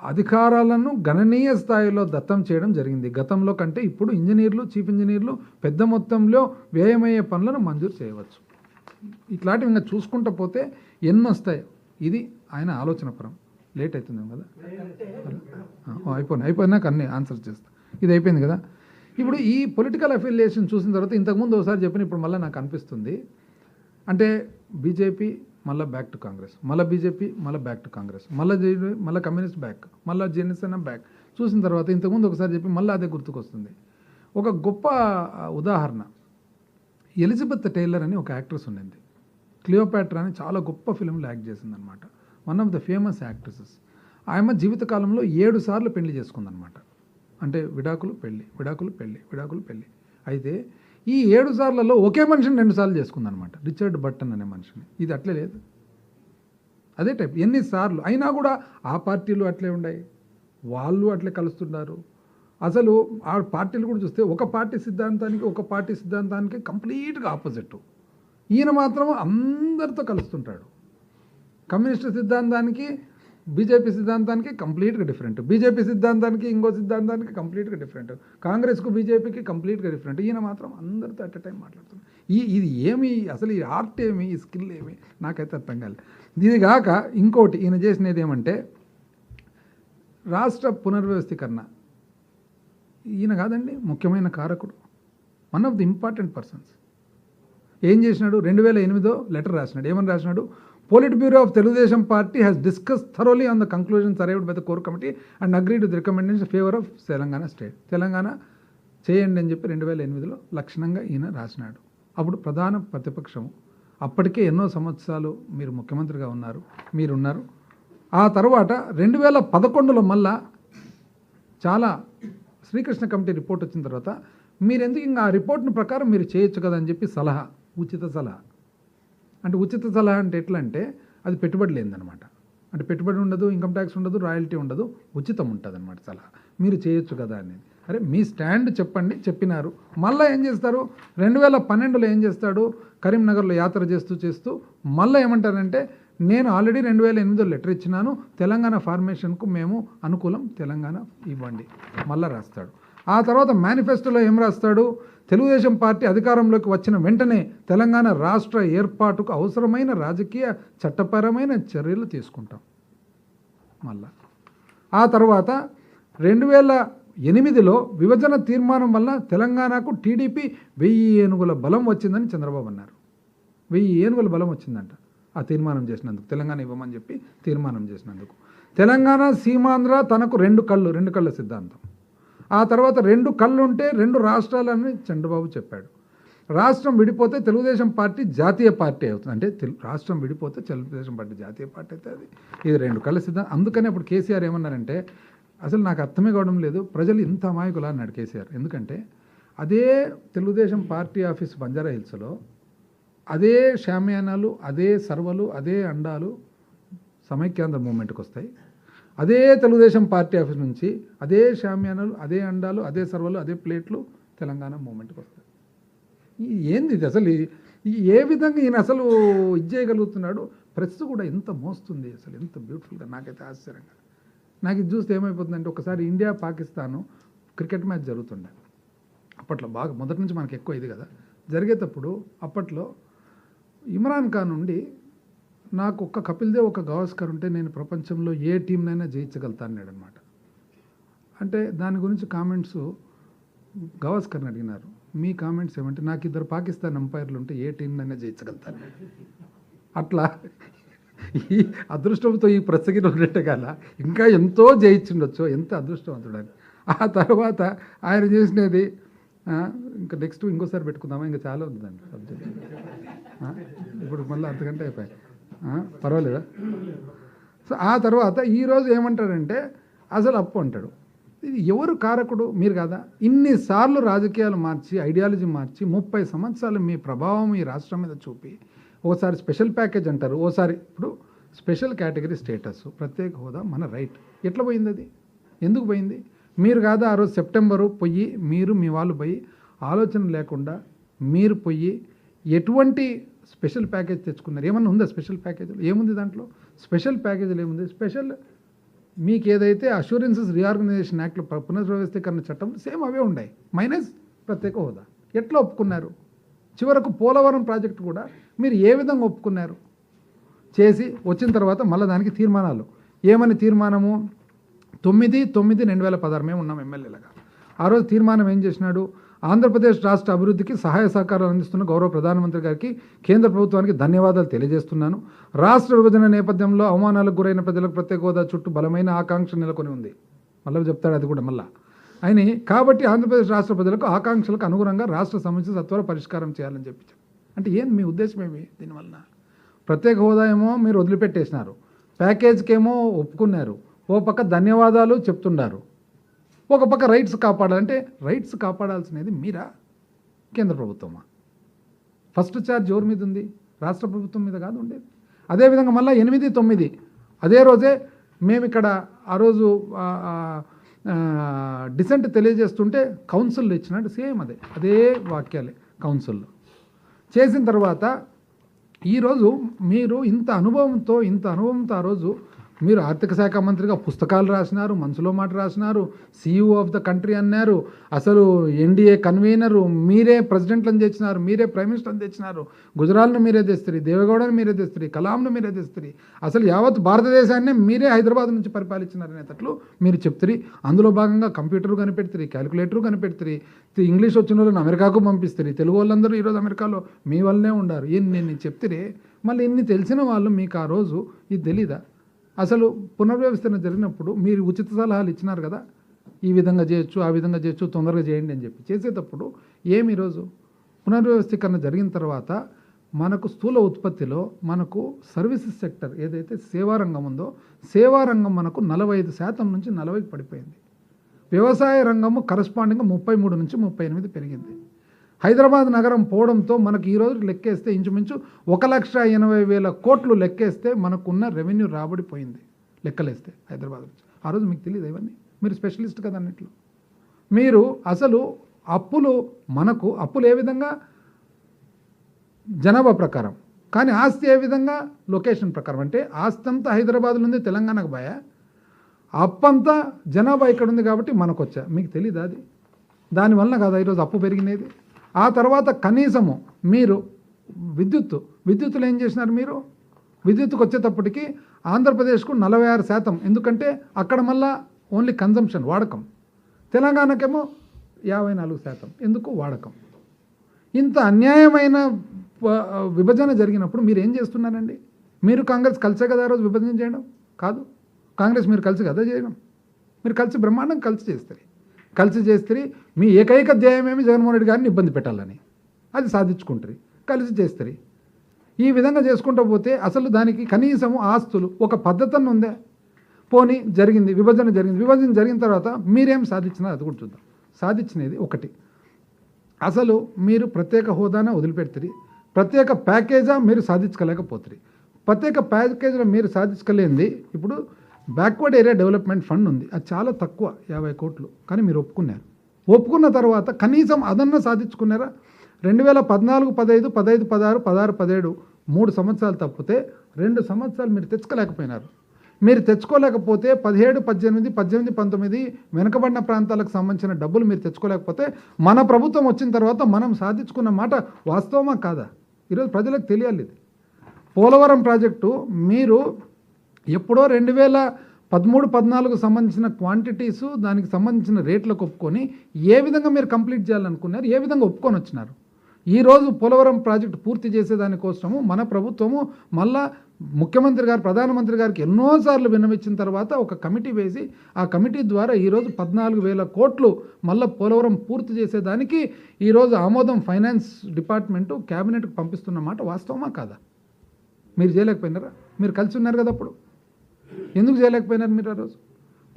A: అధికారాలను గణనీయ స్థాయిలో దత్తం చేయడం జరిగింది. గతంలో కంటే ఇప్పుడు ఇంజనీర్లు, చీఫ్ ఇంజనీర్లు పెద్ద మొత్తంలో వ్యయమయ్యే పనులను మంజూరు చేయవచ్చు. ఇట్లాంటివి ఇంకా చూసుకుంటూ పోతే ఎన్ని వస్తాయి. ఇది ఆయన ఆలోచనపరం. లేట్ అవుతుంది కదా, అయిపోయినాక అన్నీ ఆన్సర్ చేస్తా. ఇది అయిపోయింది కదా. ఇప్పుడు ఈ పొలిటికల్ అఫిలియేషన్ చూసిన తర్వాత ఇంతకుముందు ఒకసారి చెప్పిన, ఇప్పుడు మళ్ళీ నాకు అనిపిస్తుంది, అంటే బీజేపీ మళ్ళీ బ్యాక్ టు కాంగ్రెస్, మళ్ళీ బీజేపీ మళ్ళీ బ్యాక్ టు కాంగ్రెస్, మళ్ళీ కమ్యూనిస్ట్ బ్యాక్, మళ్ళీ జనసేన బ్యాక్. చూసిన తర్వాత ఇంతకుముందు ఒకసారి చెప్పి మళ్ళీ అదే గుర్తుకొస్తుంది. ఒక గొప్ప ఉదాహరణ, ఎలిజబెత్ టైలర్ అని ఒక యాక్ట్రెస్ ఉండింది. క్లియోపాట్రా అని చాలా గొప్ప ఫిల్మ్లో యాక్ట్ చేసిందనమాట. One of the famous actresses. ఆమె జీవితకాలంలో 7 సార్లు పెళ్లి చేసుకుందనమాట. అంటే విడాకులు పెళ్ళి. అయితే ఈ 7 సార్లలో ఒకే మనిషిని 2 సార్లు చేసుకుందనమాట, రిచర్డ్ బట్టన్ అనే మనిషిని. ఇది అట్లే లేదు, అదే టైప్. ఎన్నిసార్లు అయినా కూడా ఆ పార్టీలు అట్లే ఉన్నాయి, వాళ్ళు అట్లే కలుస్తున్నారు. అసలు ఆ పార్టీలు కూడా చూస్తే ఒక పార్టీ సిద్ధాంతానికి కంప్లీట్గా ఆపోజిట్. ఈయన మాత్రం అందరితో కలుస్తుంటాడు. కమ్యూనిస్ట్ సిద్ధాంతానికి బీజేపీ సిద్ధాంతానికి కంప్లీట్గా డిఫరెంట్, బీజేపీ సిద్ధాంతానికి ఇంకో సిద్ధాంతానికి కంప్లీట్గా డిఫరెంట్, కాంగ్రెస్కు బీజేపీకి కంప్లీట్గా డిఫరెంట్. ఈయన మాత్రం అందరితో అట్ ఎ టైం మాట్లాడుతున్నాడు. ఇది ఏమి, అసలు ఈ ఆర్ట్ ఏమి, ఈ స్కిల్ ఏమి, నాకైతే అర్థం కాలేదు. ఇది కాక ఇంకోటి ఈయన చేసినది ఏమంటే రాష్ట్ర పునర్వ్యవస్థీకరణ. ఈయన కాదండి ముఖ్యమైన కారకుడు, one of the important persons. ఏం చేసినాడు? 2008 లెటర్ రాసినాడు. ఏమని రాసినాడు? Polite Bureau of Telugu Party has discussed thoroughly on the conclusions arrived by the core committee and agreed with the recommendations in favor of Telangana state. Telangana చేయండి అని చెప్పి 2008లో లక్షణంగా ఈయన రాసినాడు. అప్పుడు ప్రధాన ప్రతిపక్షం, అప్పటికే ఎన్నో సంవత్సరాలు మీరు ముఖ్యమంత్రిగా ఉన్నారు, మీరున్నారు, ఆ తర్వాత 2011లో మళ్ళా చాలా శ్రీకృష్ణ కమిటీ రిపోర్ట్ వచ్చిన తర్వాత మీరు ఎందుకు ఇంకా ఆ రిపోర్ట్ను ప్రకారం మీరు చేయొచ్చు కదా అని చెప్పి సలహా, ఉచిత సలహా. అంటే ఉచిత సలహా అంటే ఎట్లా అంటే అది పెట్టుబడి లేదనమాట. అంటే పెట్టుబడి ఉండదు, ఇన్కమ్ ట్యాక్స్ ఉండదు, రాయల్టీ ఉండదు, ఉచితం ఉంటుంది అనమాట సలహా. మీరు చేయొచ్చు కదా అని. అరే మీ స్టాండ్ చెప్పండి, చెప్పినారు. మళ్ళీ ఏం చేస్తారు, 2012లో ఏం చేస్తాడు, కరీంనగర్లో యాత్ర చేస్తూ మళ్ళీ ఏమంటారంటే నేను ఆల్రెడీ 2008లో లెటర్ ఇచ్చినాను, తెలంగాణ ఫార్మేషన్కు మేము అనుకూలం, తెలంగాణ ఇవ్వండి మళ్ళీ రాస్తాడు. ఆ తర్వాత మేనిఫెస్టోలో ఏం రాస్తాడు, తెలుగుదేశం పార్టీ అధికారంలోకి వచ్చిన వెంటనే తెలంగాణ రాష్ట్ర ఏర్పాటుకు అవసరమైన రాజకీయ చట్టపరమైన చర్యలు తీసుకుంటాం. మళ్ళా ఆ తర్వాత 2008లో విభజన తీర్మానం వల్ల తెలంగాణకు టీడీపీ 1000 ఏనుగుల బలం వచ్చిందని చంద్రబాబు అన్నారు. 1000 ఏనుగుల బలం వచ్చిందంట ఆ తీర్మానం చేసినందుకు, తెలంగాణ ఇవ్వమని చెప్పి తీర్మానం చేసినందుకు. తెలంగాణ సీమాంధ్ర తనకు 2 కళ్ళ సిద్ధాంతం. ఆ తర్వాత 2 కళ్ళు ఉంటే 2 రాష్ట్రాలని చంద్రబాబు చెప్పాడు. రాష్ట్రం విడిపోతే తెలుగుదేశం పార్టీ జాతీయ పార్టీ అవుతుంది. అంటే రాష్ట్రం విడిపోతే తెలుగుదేశం పార్టీ జాతీయ పార్టీ అవుతుంది. ఇది 2 కళ్ళ సిద్ధాంతం. అందుకని అప్పుడు కేసీఆర్ ఏమన్నారంటే అసలు నాకు అర్థమే కావడం లేదు, ప్రజలు ఇంత అమాయకులా అన్నాడు కేసీఆర్. ఎందుకంటే అదే తెలుగుదేశం పార్టీ ఆఫీస్ బంజారా హిల్స్లో అదే షామియానాలు, అదే సర్వలు, అదే అండాలు సమైక్యాంధ్ర మూమెంట్కి వస్తాయి. అదే తెలుగుదేశం పార్టీ ఆఫీస్ నుంచి అదే షామియానాలు, అదే అండాలు, అదే సర్వలు, అదే ప్లేట్లు తెలంగాణ మూమెంట్కి వస్తాయి. ఏంది ఇది అసలు, ఏ విధంగా ఈయన అసలు ఇది చేయగలుగుతున్నాడు? ప్రెస్ కూడా ఎంత మోస్తుంది అసలు, ఎంత బ్యూటిఫుల్గా. నాకైతే ఆశ్చర్యంగా, నాకు ఇది చూస్తే ఏమైపోతుందంటే ఒకసారి ఇండియా పాకిస్తాను క్రికెట్ మ్యాచ్ జరుగుతుండే అప్పట్లో, బాగా మొదటి నుంచి మనకి ఎక్కువ ఇది కదా జరిగేటప్పుడు. అప్పట్లో ఇమ్రాన్ ఖాన్ నుండి నాకు ఒక్క కపిల్ దేవ్, ఒక గవాస్కర్ ఉంటే నేను ప్రపంచంలో ఏ టీంనైనా జయించగలుగుతాను అన్నాడు అనమాట. అంటే దాని గురించి కామెంట్స్ గవాస్కర్ని అడిగినారు, మీ కామెంట్స్ ఏమంటే నాకు 2 పాకిస్తాన్ అంపైర్లు ఉంటే ఏ టీంనైనా జయించగలుగుతాను. అట్లా ఈ అదృష్టంతో ఈ ప్రసంగిలో ఉండేటగాల ఇంకా ఎంతో జయించుండొచ్చు, ఎంత అదృష్టవంతుడని. ఆ తర్వాత ఆయన చేసినది ఇంకా నెక్స్ట్ ఇంకోసారి పెట్టుకుందామా, ఇంకా చాలా ఉందండి సబ్జెక్ట్. ఇప్పుడు మళ్ళీ అంతకంటే అయిపోయాయి, పర్వాలేదా? సో ఆ తర్వాత ఈరోజు ఏమంటాడంటే అసలు అప్పు అంటాడు. ఇది ఎవరు కారకుడు? మీరు కదా. ఇన్నిసార్లు రాజకీయాలు మార్చి, ఐడియాలజీ మార్చి, 30 సంవత్సరాలు మీ ప్రభావం ఈ రాష్ట్రం మీద చూపి, ఓసారి స్పెషల్ ప్యాకేజ్ అంటారు, ఓసారి ఇప్పుడు స్పెషల్ కేటగిరీ స్టేటస్, ప్రత్యేక హోదా మన రైట్. ఎట్లా పోయింది అది? ఎందుకు పోయింది? మీరు కాదా ఆ రోజు సెప్టెంబరు పోయి, మీరు మీ వాళ్ళు పోయి ఆలోచన లేకుండా మీరు పోయి ఎటువంటి స్పెషల్ ప్యాకేజ్ తెచ్చుకున్నారు? ఏమన్నా ఉందా స్పెషల్ ప్యాకేజీలు? ఏముంది దాంట్లో? స్పెషల్ ప్యాకేజీలు ఏముంది? స్పెషల్ మీకు ఏదైతే అష్యూరెన్సెస్ రీఆర్గనైజేషన్ యాక్ట్లో పునర్వ్యవస్థీకరణ చట్టం సేమ్ అవే ఉన్నాయి, మైనస్ ప్రత్యేక హోదా. ఎట్లా ఒప్పుకున్నారు? చివరకు పోలవరం ప్రాజెక్టు కూడా మీరు ఏ విధంగా ఒప్పుకున్నారు? చేసి వచ్చిన తర్వాత మళ్ళీ దానికి తీర్మానాలు. ఏమని తీర్మానము? 9/9/2016 మేము ఉన్నాం ఎమ్మెల్యేలుగా. ఆ రోజు తీర్మానం ఏం చేసినాడు? ఆంధ్రప్రదేశ్ రాష్ట్ర అభివృద్ధికి సహాయ సహకారాలు అందిస్తున్న గౌరవ ప్రధానమంత్రి గారికి, కేంద్ర ప్రభుత్వానికి ధన్యవాదాలు తెలియజేస్తున్నాను. రాష్ట్ర విభజన నేపథ్యంలో అవమానాలకు గురైన ప్రజలకు ప్రత్యేక హోదా చుట్టూ బలమైన ఆకాంక్ష నెలకొని ఉంది. మళ్ళీ చెప్తాడు అది కూడా మళ్ళా ఆయన. కాబట్టి ఆంధ్రప్రదేశ్ రాష్ట్ర ప్రజలకు ఆకాంక్షలకు అనుగుణంగా రాష్ట్ర సమస్య సత్వర పరిష్కారం చేయాలని చెప్పి. అంటే ఏం మీ ఉద్దేశం ఏమి దీనివల్ల? ప్రత్యేక హోదా ఏమో మీరు వదిలిపెట్టేసినారు, ప్యాకేజ్కేమో ఒప్పుకున్నారు, ఓ పక్క ధన్యవాదాలు చెప్తున్నారు, ఒక పక్క రైట్స్ కాపాడాలంటే రైట్స్ కాపాడాల్సినది మీరా, కేంద్ర ప్రభుత్వమా? ఫస్ట్ ఛార్జ్ ఎవరి మీద ఉంది? రాష్ట్ర ప్రభుత్వం మీద కాదు ఉండేది. అదేవిధంగా మళ్ళీ 8/9 అదే రోజే మేము ఇక్కడ ఆ రోజు డిసెంట్ తెలియజేస్తుంటే కౌన్సిల్లో ఇచ్చినట్టు సేమ్ అదే వాక్యాలే కౌన్సిల్లో చేసిన తర్వాత. ఈరోజు మీరు ఇంత అనుభవంతో ఆ రోజు మీరు ఆర్థిక శాఖ మంత్రిగా పుస్తకాలు రాసినారు, మనసులో మాట రాసినారు, CEO ఆఫ్ ద కంట్రీ అన్నారు, అసలు NDA కన్వీనరు మీరే, ప్రెసిడెంట్లను తెచ్చినారు మీరే, ప్రైమ్ మినిస్టర్ని తెచ్చినారు, గుజరాల్ను మీరే తెస్తారు, దేవేగౌడను మీరే తెస్తారు, కలాంను మీరే తెస్తారు, అసలు యావత్ భారతదేశాన్ని మీరే హైదరాబాద్ నుంచి పరిపాలించినారనేటట్లు మీరు చెప్తారు. అందులో భాగంగా కంప్యూటర్ కనిపెడతారు, క్యాలిక్యులేటర్ కనిపెడతారు, ఇంగ్లీష్ వచ్చిన వాళ్ళని అమెరికాకు పంపిస్తారు, తెలుగు వాళ్ళందరూ ఈరోజు అమెరికాలో మీ వల్లనే ఉండారు. నేను చెప్తారే మళ్ళీ ఇన్ని తెలిసిన వాళ్ళు మీకు ఆ రోజు ఇది తెలీదా? అసలు పునర్వ్యవస్థన జరిగినప్పుడు మీరు ఉచిత సలహాలు ఇచ్చినారు కదా, ఈ విధంగా చేయొచ్చు, ఆ విధంగా చేయొచ్చు, తొందరగా చేయండి అని చెప్పి చేసేటప్పుడు ఈరోజు పునర్వ్యవస్థీకరణ జరిగిన తర్వాత మనకు స్థూల ఉత్పత్తిలో మనకు సర్వీసెస్ సెక్టర్ ఏదైతే సేవారంగం ఉందో సేవారంగం మనకు 45% నుంచి 40కి పడిపోయింది. వ్యవసాయ రంగము కరస్పాండింగ్ 33 నుంచి 38 పెరిగింది. హైదరాబాద్ నగరం పోవడంతో మనకు ఈరోజు లెక్కేస్తే ఇంచుమించు 1,80,000 కోట్లు లెక్కేస్తే మనకున్న రెవెన్యూ రాబడిపోయింది లెక్కలేస్తే హైదరాబాద్ నుంచి. ఆ రోజు మీకు తెలియదు ఇవన్నీ, మీరు స్పెషలిస్ట్ కదా అన్నిట్లో. మీరు అసలు అప్పులు ఏ విధంగా జనాభా ప్రకారం, కానీ ఆస్తి ఏ విధంగా లొకేషన్ ప్రకారం. అంటే ఆస్తి అంతా హైదరాబాద్లో ఉంది, తెలంగాణకు బాయా, అప్పంతా జనాభా ఇక్కడ ఉంది కాబట్టి మనకు వచ్చా. మీకు తెలీదా అది? దానివల్ల కదా ఈరోజు అప్పు పెరిగినది. ఆ తర్వాత కనీసము మీరు విద్యుత్తులో ఏం చేసినారు? మీరు విద్యుత్తుకు వచ్చేటప్పటికి ఆంధ్రప్రదేశ్కు 46%, ఎందుకంటే అక్కడ మళ్ళా ఓన్లీ కన్జంప్షన్ వాడకం. తెలంగాణకేమో 54%, ఎందుకు వాడకం. ఇంత అన్యాయమైన విభజన జరిగినప్పుడు మీరు ఏం చేస్తున్నారండి? మీరు కాంగ్రెస్ కలిసే కదా రోజు విభజన చేయడం? కాదు, కాంగ్రెస్ మీరు కలిసి కదా చేయడం. మీరు కలిసి బ్రహ్మాండం కలిసి చేస్తే మీ ఏకైక ధ్యేయమేమి జగన్మోహన్ రెడ్డి గారిని ఇబ్బంది పెట్టాలని, అది సాధించుకుంటారు, కలిసి చేస్తారు. ఈ విధంగా చేసుకుంటూ పోతే అసలు దానికి కనీసము ఆస్తులు ఒక పద్ధతి ఉందే. పోనీ విభజన జరిగిన తర్వాత మీరేం సాధించినా అది కూడా చూద్దాం. సాధించినది ఒకటి, అసలు మీరు ప్రత్యేక హోదాన వదిలిపెడతారు, ప్రత్యేక ప్యాకేజా మీరు సాధించలేకపోతారు. ప్రత్యేక ప్యాకేజీలో మీరు సాధించలేనిది ఇప్పుడు బ్యాక్వర్డ్ ఏరియా డెవలప్మెంట్ ఫండ్ ఉంది, అది చాలా తక్కువ 50 కోట్లు, కానీ మీరు ఒప్పుకున్న తర్వాత కనీసం అదన్నా సాధించుకున్నారా? 2014, 15, 16, 17 3 సంవత్సరాలు తప్పితే 2 సంవత్సరాలు మీరు తెచ్చుకోలేకపోయినారు. మీరు తెచ్చుకోలేకపోతే 17, 18, 19 వెనుకబడిన ప్రాంతాలకు సంబంధించిన డబ్బులు మీరు తెచ్చుకోలేకపోతే మన ప్రభుత్వం వచ్చిన తర్వాత మనం సాధించుకున్న మాట వాస్తవమా కాదా? ఈరోజు ప్రజలకు తెలియాలి. ఇది పోలవరం ప్రాజెక్టు మీరు ఎప్పుడో 2013, 14 సంబంధించిన క్వాంటిటీసు, దానికి సంబంధించిన రేట్లకు ఒప్పుకొని ఏ విధంగా మీరు కంప్లీట్ చేయాలనుకున్నారు, ఏ విధంగా ఒప్పుకొని వచ్చినారు? ఈరోజు పోలవరం ప్రాజెక్టు పూర్తి చేసేదానికోసము మన ప్రభుత్వము మళ్ళా ముఖ్యమంత్రి గారు, ప్రధానమంత్రి గారికి ఎన్నోసార్లు విన్నవించిన తర్వాత ఒక కమిటీ వేసి ఆ కమిటీ ద్వారా ఈరోజు 14,000 కోట్లు మళ్ళీ పోలవరం పూర్తి చేసేదానికి ఈరోజు ఆమోదం ఫైనాన్స్ డిపార్ట్మెంటు క్యాబినెట్కి పంపిస్తున్నమాట వాస్తవమా కాదా? మీరు చేయలేకపోయినారా? మీరు కలిసి ఉన్నారు కదా అప్పుడు, ఎందుకు చేయలేకపోయినారు మీరు ఆ రోజు?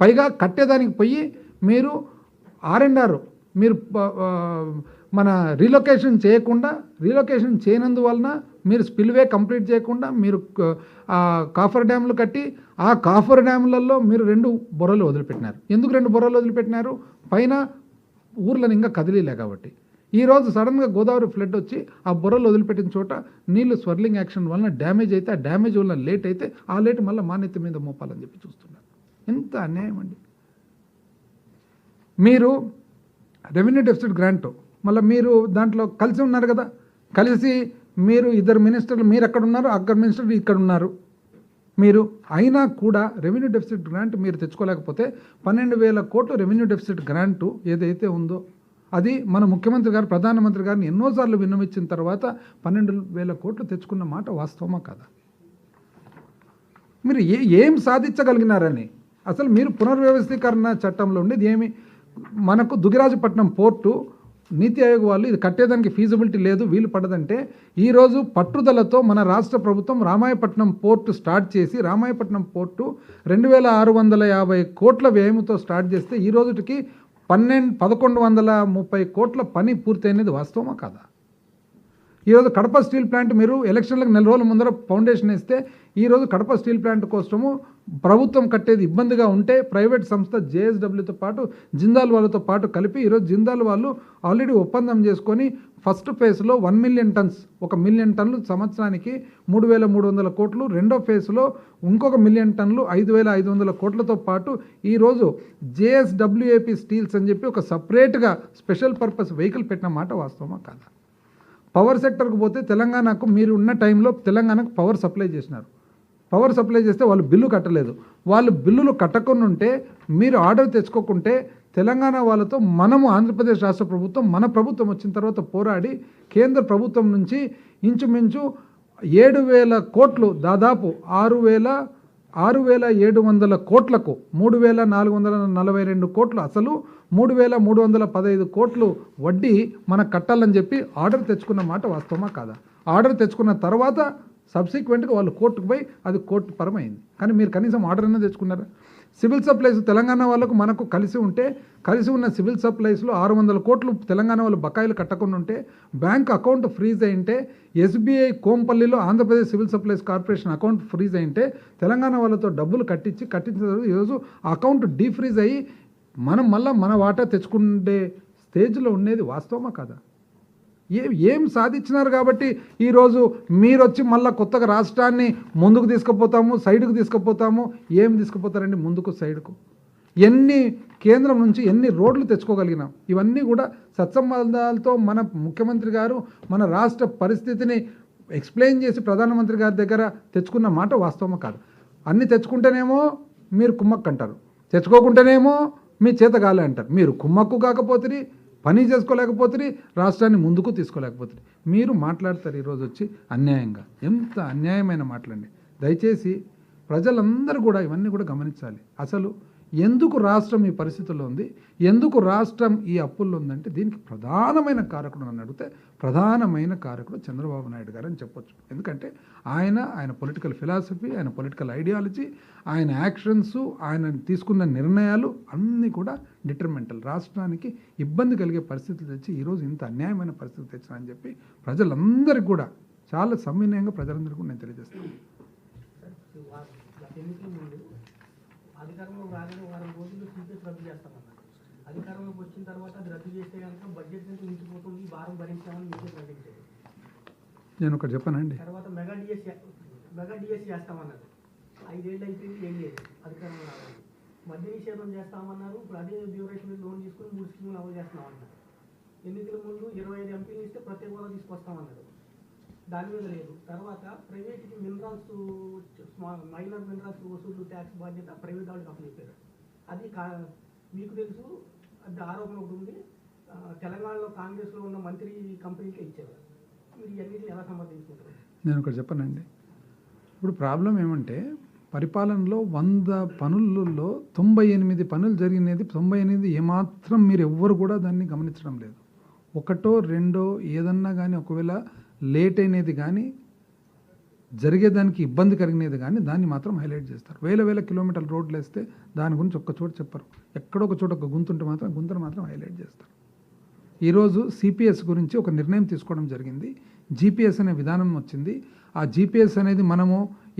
A: పైగా కట్టేదానికి పోయి మీరు R&R మీరు మన రీలొకేషన్ చేయనందువలన మీరు స్పిల్వే కంప్లీట్ చేయకుండా మీరు కాఫర్ డ్యామ్లు కట్టి ఆ కాఫర్ డ్యామ్లలో మీరు 2 బొర్రలు వదిలిపెట్టినారు. ఎందుకు 2 బొర్రలు వదిలిపెట్టినారు? పైన ఊర్లను ఇంకా కదిలీలే కాబట్టి. ఈరోజు సడన్గా గోదావరి ఫ్లడ్ వచ్చి ఆ బొర్రలు వదిలిపెట్టిన చోట నీళ్లు స్వర్లింగ్ యాక్షన్ వలన డ్యామేజ్ అయితే, ఆ డ్యామేజ్ వలన లేట్ అయితే ఆ లేట్ మళ్ళీ మాన్యత మీద మోపాలని చెప్పి చూస్తున్నారు. ఎంత అన్యాయం అండి. మీరు రెవెన్యూ డెఫిసిట్ గ్రాంట్ మళ్ళీ మీరు దాంట్లో కలిసి ఉన్నారు కదా, కలిసి మీరు 2 మినిస్టర్లు మీరు అక్కడ ఉన్నారు, అక్కడ మినిస్టర్లు ఇక్కడ ఉన్నారు. మీరు అయినా కూడా రెవెన్యూ డెఫిసిట్ గ్రాంట్ మీరు తెచ్చుకోలేకపోతే 12,000 కోట్లు రెవెన్యూ డెఫిసిట్ గ్రాంటు ఏదైతే ఉందో అది మన ముఖ్యమంత్రి గారు, ప్రధానమంత్రి గారిని ఎన్నోసార్లు విన్నవించిన తర్వాత 12,000 కోట్లు తెచ్చుకున్న మాట వాస్తవమా కదా? మీరు ఏం సాధించగలిగినారని అసలు మీరు పునర్వ్యవస్థీకరణ చట్టంలో ఉండేది ఏమి? మనకు దుగిరాజపట్నం పోర్టు నీతి ఆయోగ్ వాళ్ళు ఇది కట్టేదానికి ఫీజిబిలిటీ లేదు, వీలు పడదంటే ఈరోజు పట్టుదలతో మన రాష్ట్ర ప్రభుత్వం రామాయపట్నం పోర్టు స్టార్ట్ చేసి రామాయపట్నం పోర్టు 2,650 కోట్ల వ్యయంతో స్టార్ట్ చేస్తే ఈ రోజుకి 1,130 కోట్ల పని పూర్తయినది వాస్తవమా కాదా? ఈరోజు కడప స్టీల్ ప్లాంట్ మీరు ఎలక్షన్లకు 4 రోజుల ముందర ఫౌండేషన్ వేస్తే ఈరోజు కడప స్టీల్ ప్లాంట్ కోసము ప్రభుత్వం కట్టేది ఇబ్బందిగా ఉంటే ప్రైవేట్ సంస్థ JSWతో పాటు జిందాల్ వాళ్ళతో పాటు కలిపి ఈరోజు జిందాల్ వాళ్ళు ఆల్రెడీ ఒప్పందం చేసుకొని ఫస్ట్ ఫేజ్లో 1 మిలియన్ టన్స్ 1 మిలియన్ టన్నులు సంవత్సరానికి 3,300 కోట్లు, రెండో ఫేజ్లో ఇంకొక 1 మిలియన్ టన్నులు 5,500 కోట్లతో పాటు ఈరోజు JSWAP స్టీల్స్ అని చెప్పి ఒక సపరేట్గా స్పెషల్ పర్పస్ వెహికల్ పెట్టిన మాట వాస్తవమా కాదా? పవర్ సెక్టర్కి పోతే తెలంగాణకు మీరు ఉన్న టైంలో తెలంగాణకు పవర్ సప్లై చేసినారు. పవర్ సప్లై చేస్తే వాళ్ళు బిల్లు కట్టలేదు. వాళ్ళు బిల్లులు కట్టకుండా ఉంటే మీరు ఆర్డర్ తెచ్చుకోకుంటే తెలంగాణ వాళ్ళతో మనము ఆంధ్రప్రదేశ్ రాష్ట్ర ప్రభుత్వం మన ప్రభుత్వం వచ్చిన తర్వాత పోరాడి కేంద్ర ప్రభుత్వం నుంచి ఇంచుమించు 7,000 కోట్లు దాదాపు 6,700 కోట్లకు 3,442 కోట్లు అసలు 3,315 కోట్లు వడ్డీ మనకు కట్టాలని చెప్పి ఆర్డర్ తెచ్చుకున్న మాట వాస్తవమా కాదా? ఆర్డర్ తెచ్చుకున్న తర్వాత సబ్సిక్వెంట్గా వాళ్ళు కోర్టుకు పోయి అది కోర్టు పరమైంది. కానీ మీరు కనీసం ఆర్డర్ అయినా తెచ్చుకున్నారా? సివిల్ సప్లైస్ తెలంగాణ వాళ్ళకు మనకు కలిసి ఉన్న సివిల్ సప్లైస్లో 600 కోట్లు తెలంగాణ వాళ్ళు బకాయిలు కట్టకుండా ఉంటే, బ్యాంక్ అకౌంట్ ఫ్రీజ్ అయింటే, ఎస్బీఐ కోంపల్లిలో Andhra Pradesh civil supplies corporation account freeze అయింటే, తెలంగాణ వాళ్ళతో డబ్బులు కట్టించిన తర్వాత ఈరోజు అకౌంట్ డీఫ్రీజ్ అయ్యి మనం మళ్ళీ మన వాటా తెచ్చుకునే స్టేజ్లో ఉండేది వాస్తవమా కాదా? ఏం సాధించినారు కాబట్టి ఈరోజు మీరు వచ్చి మళ్ళీ కొత్తగా రాష్ట్రాన్ని ముందుకు తీసుకుపోతాము, సైడ్కు తీసుకుపోతాము. ఏం తీసుకుపోతారండి ముందుకు, సైడ్కు? కేంద్రం నుంచి ఎన్ని రోడ్లు తెచ్చుకోగలిగినాం? ఇవన్నీ కూడా సత్సంబంధాలతో మన ముఖ్యమంత్రి గారు మన రాష్ట్ర పరిస్థితిని ఎక్స్ప్లెయిన్ చేసి ప్రధానమంత్రి గారి దగ్గర తెచ్చుకున్న మాట వాస్తవమా కాదు? అన్నీ తెచ్చుకుంటేనేమో మీరు కుమ్మక్కు అంటారు, తెచ్చుకోకుంటేనేమో మీ చేత గాలే అంటారు. మీరు కుమ్మక్కు కాకపోతే, పని చేసుకోలేకపోతే, రాష్ట్రాన్ని ముందుకు తీసుకోలేకపోతే మీరు మాట్లాడతారు ఈరోజు వచ్చి అన్యాయంగా. ఎంత అన్యాయమైన మాటలండి. దయచేసి ప్రజలందరూ కూడా ఇవన్నీ కూడా గమనించాలి. అసలు ఎందుకు రాష్ట్రం ఈ పరిస్థితుల్లో ఉంది, ఎందుకు రాష్ట్రం ఈ అప్పుల్లో ఉందంటే దీనికి ప్రధానమైన కారకుడు నన్ను అడిగితే ప్రధానమైన కారకుడు చంద్రబాబు నాయుడు గారు అని చెప్పొచ్చు. ఎందుకంటే ఆయన పొలిటికల్ ఫిలాసఫీ, ఆయన పొలిటికల్ ఐడియాలజీ, ఆయన యాక్షన్స్, ఆయన తీసుకున్న నిర్ణయాలు అన్నీ కూడా డిటర్మెంటల్. రాష్ట్రానికి ఇబ్బంది కలిగే పరిస్థితులు తెచ్చి ఈరోజు ఇంత అన్యాయమైన పరిస్థితి తెచ్చానని చెప్పి ప్రజలందరికీ కూడా చాలా సవినయంగా ప్రజలందరికీ కూడా నేను తెలియజేస్తాను.
B: అధికారంలో రాగానే వారం రోజుల్లో సీపీఎస్ రద్దు చేస్తామన్నారు. అధికారంలోకి వచ్చిన తర్వాత అది రద్దు చేస్తే కనుక బడ్జెట్ నుంచి మించిపోతుంది, భారం భరించామని మీకే ప్రకటించారు.
A: నేను ఒకటి చెప్పానండి.
B: తర్వాత మెగా డిఎస్ చేస్తామన్నారు. 5 ఏళ్ళు అయిపోయింది, ఏం లేదు అధికారంలో రావాలి. మద్య నిషేధం చేస్తామన్నారు. ఇప్పుడు అదే డ్యూరేషన్ లోన్ తీసుకుని 3 స్కీములు అమలు చేస్తామన్నారు. ఎన్నికల ముందు 25 ఎంపీలు ఇస్తే ప్రత్యేక హోదా తీసుకొస్తామన్నారు. దాని మీద లేదు. తర్వాత ప్రైవేట్కి మినరల్స్, మైనర్ మినరల్స్ వసూలు ట్యాక్స్ బాధ్యత ప్రైవేట్ వాళ్ళకి అప్పచెప్పారు. అది మీకు తెలుసు, అది ఆరోపణ ఒకటి ఉంది. తెలంగాణలో కాంగ్రెస్లో ఉన్న మంత్రి కంపెనీకే ఇచ్చారు. మీరు ఇవన్నిటిని ఎలా సమర్థించుకుంటారు?
A: నేను ఒకటి చెప్పానండి. ఇప్పుడు ప్రాబ్లం ఏమంటే పరిపాలనలో 100 పనులలో 98 పనులు జరిగినది 98 ఏమాత్రం మీరు ఎవ్వరు కూడా దాన్ని గమనించడం లేదు. ఒకటో రెండో ఏదన్నా కానీ ఒకవేళ లేట్ అయినది కానీ జరిగేదానికి ఇబ్బంది కలిగినది కానీ దాన్ని మాత్రం హైలైట్ చేస్తారు. వేల కిలోమీటర్ల రోడ్లు వేస్తే దాని గురించి ఒక్క చోట చెప్పరు. ఎక్కడో ఒక చోట ఒక గుంతుంటే మాత్రం గుంతను మాత్రం హైలైట్ చేస్తారు. ఈరోజు సిపిఎస్ గురించి ఒక నిర్ణయం తీసుకోవడం జరిగింది. జీపీఎస్ అనే విధానం వచ్చింది. ఆ జీపీఎస్ అనేది మనము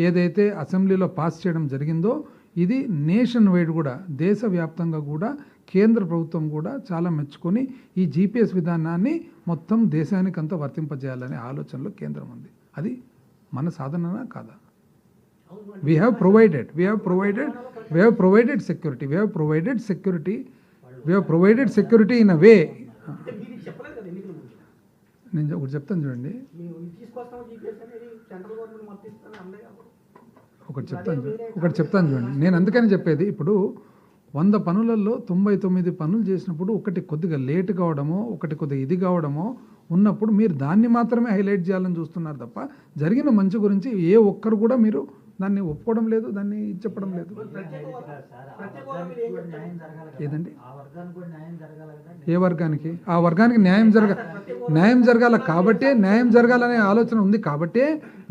A: ఏదైతే అసెంబ్లీలో పాస్ చేయడం జరిగిందో ఇది నేషన్ వైడ్ కూడా, దేశవ్యాప్తంగా కూడా కేంద్ర ప్రభుత్వం కూడా చాలా మెచ్చుకొని ఈ జీపీఎస్ విధానాన్ని మొత్తం దేశానికంతా వర్తింపజేయాలనే ఆలోచనలో కేంద్రం ఉంది. అది మన సాధననా కాదా? we have provided security. We have provided security in a way. నేను ఒకటి చెప్తాను చూడండి, ఒకటి చెప్తాను చూడండి. నేను అందుకని చెప్పేది, ఇప్పుడు 100 పనులలో 99 పనులు చేసినప్పుడు ఒకటి కొద్దిగా లేట్ కావడమో, ఒకటి కొద్దిగా ఇది కావడమో ఉన్నప్పుడు మీరు దాన్ని మాత్రమే హైలైట్ చేయాలని చూస్తున్నారు తప్ప జరిగిన మంచి గురించి ఏ ఒక్కరు కూడా మీరు దాన్ని ఒప్పుకోవడం లేదు, దాన్ని చెప్పడం లేదు. ఏదండి ఏ వర్గానికి? ఆ వర్గానికి న్యాయం జరగాల కాబట్టే, న్యాయం జరగాలనే ఆలోచన ఉంది కాబట్టే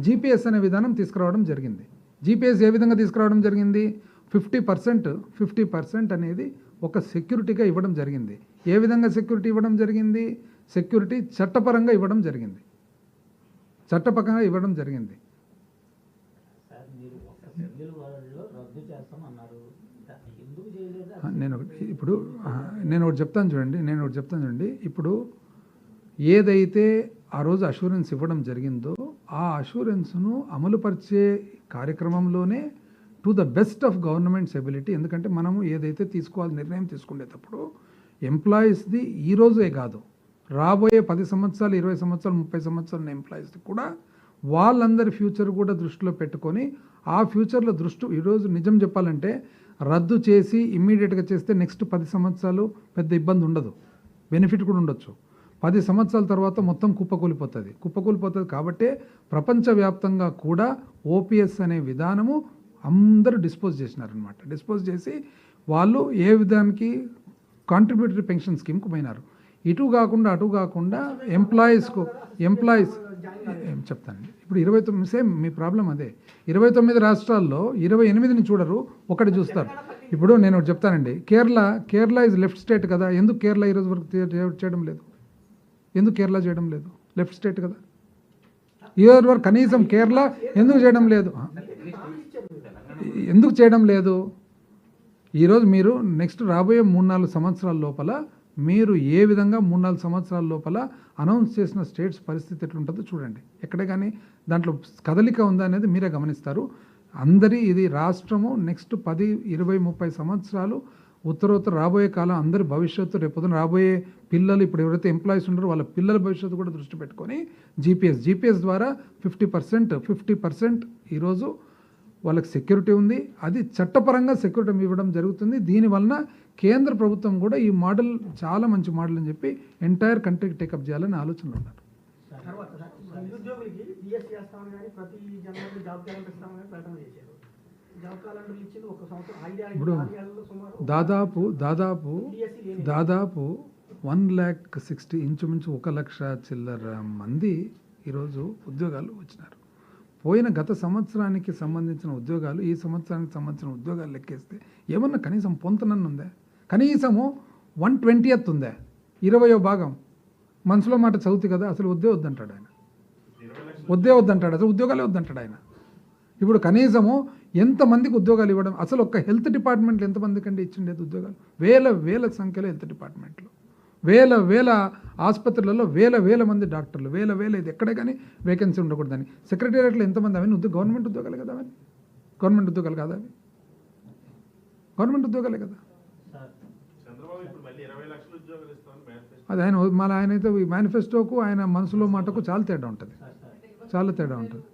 A: జీపీఎస్ అనే విధానం తీసుకురావడం జరిగింది. జీపీఎస్ ఏ విధంగా తీసుకురావడం జరిగింది? 50% అనేది ఒక సెక్యూరిటీగా ఇవ్వడం జరిగింది. ఏ విధంగా సెక్యూరిటీ ఇవ్వడం జరిగింది? సెక్యూరిటీ చట్టపరంగా ఇవ్వడం జరిగింది. నేను ఒకటి చెప్తాను చూడండి. ఇప్పుడు ఏదైతే ఆ రోజు అష్యూరెన్స్ ఇవ్వడం జరిగిందో ఆ అష్యూరెన్స్ను అమలుపరిచే కార్యక్రమంలోనే to the best of government's ability. ఎందుకంటే మనము ఏదైతే నిర్ణయం తీసుకునేటప్పుడు ఎంప్లాయీస్ది ఈ రోజే కాదు, రాబోయే 10 సంవత్సరాలు, 20 సంవత్సరాలు, 30 సంవత్సరాల ఎంప్లాయీస్ది కూడా వాళ్ళందరి ఫ్యూచర్ కూడా దృష్టిలో పెట్టుకొని ఆ ఫ్యూచర్లో ఈరోజు నిజం చెప్పాలంటే రద్దు చేసి ఇమ్మీడియట్గా చేస్తే నెక్స్ట్ 10 సంవత్సరాలు పెద్ద ఇబ్బంది ఉండదు, బెనిఫిట్ కూడా ఉండొచ్చు. 10 సంవత్సరాల తర్వాత మొత్తం కుప్పకూలిపోతుంది. కాబట్టే ప్రపంచవ్యాప్తంగా కూడా ఓపీఎస్ అనే విధానము అందరూ డిస్పోజ్ చేసినారనమాట. డిస్పోజ్ చేసి వాళ్ళు ఏ విధానికి కాంట్రిబ్యూటరీ పెన్షన్ స్కీమ్కు పోయినారు. ఇటు కాకుండా అటు కాకుండా ఎంప్లాయీస్
B: జాయిన్ కాలేదు.
A: ఏం చెప్తానండి ఇప్పుడు 29 సేమ్ మీ ప్రాబ్లం అదే 29 రాష్ట్రాల్లో 28ని చూడరు ఒకటి చూస్తారు. ఇప్పుడు నేను ఒకటి చెప్తానండి, కేరళ ఇస్ లెఫ్ట్ స్టేట్ కదా, ఎందుకు కేరళ ఈరోజు వరకు చేయడం లేదు? ఎందుకు కేరళ చేయడం లేదు? లెఫ్ట్ స్టేట్ కదా, ఈరోజు వరకు కనీసం కేరళ ఎందుకు చేయడం లేదు? ఎందుకు చేయడం లేదు? ఈరోజు మీరు నెక్స్ట్ రాబోయే 3-4 సంవత్సరాల లోపల మీరు ఏ విధంగా 3-4 సంవత్సరాల లోపల అనౌన్స్ చేసిన స్టేట్స్ పరిస్థితి ఎట్లుంటుందో చూడండి. ఎక్కడే కానీ దాంట్లో కదలిక ఉందా అనేది మీరే గమనిస్తారు. అందరి ఇది రాష్ట్రము నెక్స్ట్ 10, 20, 30 సంవత్సరాలు ఉత్తరోత్తర రాబోయే కాలం అందరి భవిష్యత్తు రేపొద్దున రాబోయే పిల్లలు ఇప్పుడు ఎవరైతే ఎంప్లాయీస్ ఉన్నారో వాళ్ళ పిల్లల భవిష్యత్తు కూడా దృష్టి పెట్టుకొని జీపీఎస్ ద్వారా 50% ఈరోజు వాళ్ళకి సెక్యూరిటీ ఉంది. అది చట్టపరంగా సెక్యూరిటీ ఇవ్వడం జరుగుతుంది. దీనివలన కేంద్ర ప్రభుత్వం కూడా ఈ మోడల్ చాలా మంచి మోడల్ అని చెప్పి ఎంటైర్ కంట్రీకి టేకప్ చేయాలని ఆలోచనలు ఉన్నారు.
B: తర్వాత నిరుద్యోగులకి డిఎస్సీ చేస్తామని కానీ ప్రతి జనవరి జాబ్ క్యాలెండర్ ఇస్తామని కానీ ప్రకటన చేశారు. జాబ్ క్యాలెండర్ ఇచ్చింది ఒక సంవత్సరం 5
A: ఇప్పుడు
B: ఏళ్ళలో సుమారు
A: దాదాపు
B: డిఎస్సీ లేదు.
A: దాదాపు 1,60,000 ఇంచుమించు 1,00,000 చిల్లర మంది ఈరోజు ఉద్యోగాలు వచ్చినారు. పోయిన గత సంవత్సరానికి సంబంధించిన ఉద్యోగాలు ఈ సంవత్సరానికి సంబంధించిన ఉద్యోగాలు లెక్కేస్తే ఏమన్నా కనీసం పొంతనన్నుందా? కనీసము 1/20th ఉందా? 20వ భాగం మనసులో మాట చదువుతీ కదా, అసలు వద్దంటాడు ఆయన, వద్దంటాడు, అసలు ఉద్యోగాలే వద్దంటాడు ఆయన. ఇప్పుడు కనీసము ఎంతమందికి ఉద్యోగాలు ఇవ్వడం, అసలు ఒక్క హెల్త్ డిపార్ట్మెంట్లో ఎంతమంది కంటే ఇచ్చిండేది ఉద్యోగాలు? వేల సంఖ్యలో హెల్త్ డిపార్ట్మెంట్లో, వేల ఆసుపత్రులలో వేల మంది డాక్టర్లు, వేల ఇది ఎక్కడే కానీ వేకెన్సీ ఉండకూడదని. సెక్రటేరియట్లో ఎంతమంది? అవన్నీ గవర్నమెంట్ ఉద్యోగాలే కదా, అవన్నీ గవర్నమెంట్ ఉద్యోగాలు కాదా? అవి గవర్నమెంట్ ఉద్యోగాలే కదా. అది ఆయన అయితే ఈ మేనిఫెస్టోకు ఆయన మనసులో మాటకు చాలా తేడా ఉంటుంది.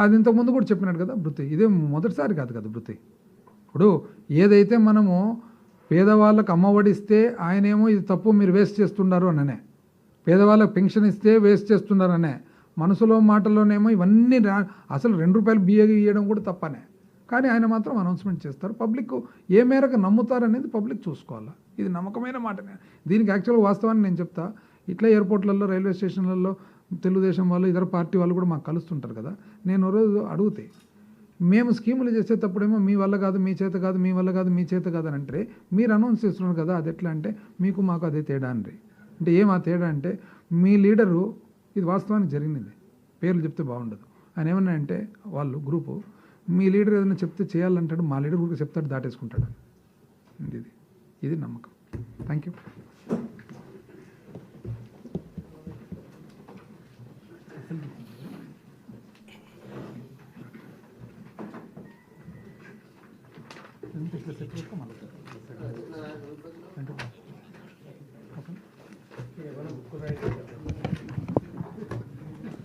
A: అది ఇంతకుముందు కూడా చెప్పినాడు కదా బృతి, ఇదే మొదటిసారి కాదు కదా బృతి. ఇప్పుడు ఏదైతే మనము పేదవాళ్ళకు అమ్మఒడి ఇస్తే ఆయనేమో ఇది తప్పు మీరు వేస్ట్ చేస్తున్నారు అననే, పేదవాళ్ళకు పెన్షన్ ఇస్తే వేస్ట్ చేస్తున్నారు అనే, మనసులో మాటల్లోనేమో ఇవన్నీ అసలు ₹2 బియ్యం ఇవ్వడం కూడా తప్పనే. కానీ ఆయన మాత్రం అనౌన్స్మెంట్ చేస్తారు. పబ్లిక్ ఏ మేరకు నమ్ముతారనేది పబ్లిక్ చూసుకోవాలి. ఇది నమ్మకమైన మాటనే. దీనికి యాక్చువల్గా వాస్తవాన్ని నేను చెప్తా, ఇట్లా ఎయిర్పోర్ట్లలో రైల్వే స్టేషన్లలో తెలుగుదేశం వాళ్ళు ఇతర పార్టీ వాళ్ళు కూడా మాకు కలుస్తుంటారు కదా, నేను రోజు అడిగితే మేము స్కీములు చేసేటప్పుడేమో మీ వల్ల కాదు, మీ చేత కాదు, మీ వల్ల కాదు, మీ చేత కాదు అని అంటే మీరు అనౌన్స్ చేస్తున్నారు కదా, అది ఎట్లా అంటే మీకు మాకు అదే తేడా అండి. అంటే ఏం ఆ తేడా అంటే మీ లీడరు, ఇది వాస్తవానికి జరిగింది, పేర్లు చెప్తే బాగుండదు, ఆయన ఏమన్నా అంటే వాళ్ళు గ్రూపు మీ లీడర్ ఏదైనా చెప్తే చేయాలంటాడు, మా లీడర్ కూడా చెప్తాడు దాటేసుకుంటాడు. ఇది నమ్మకం. Thank you. ఇట్లా సెట్ చేసుకో మళ్ళీ.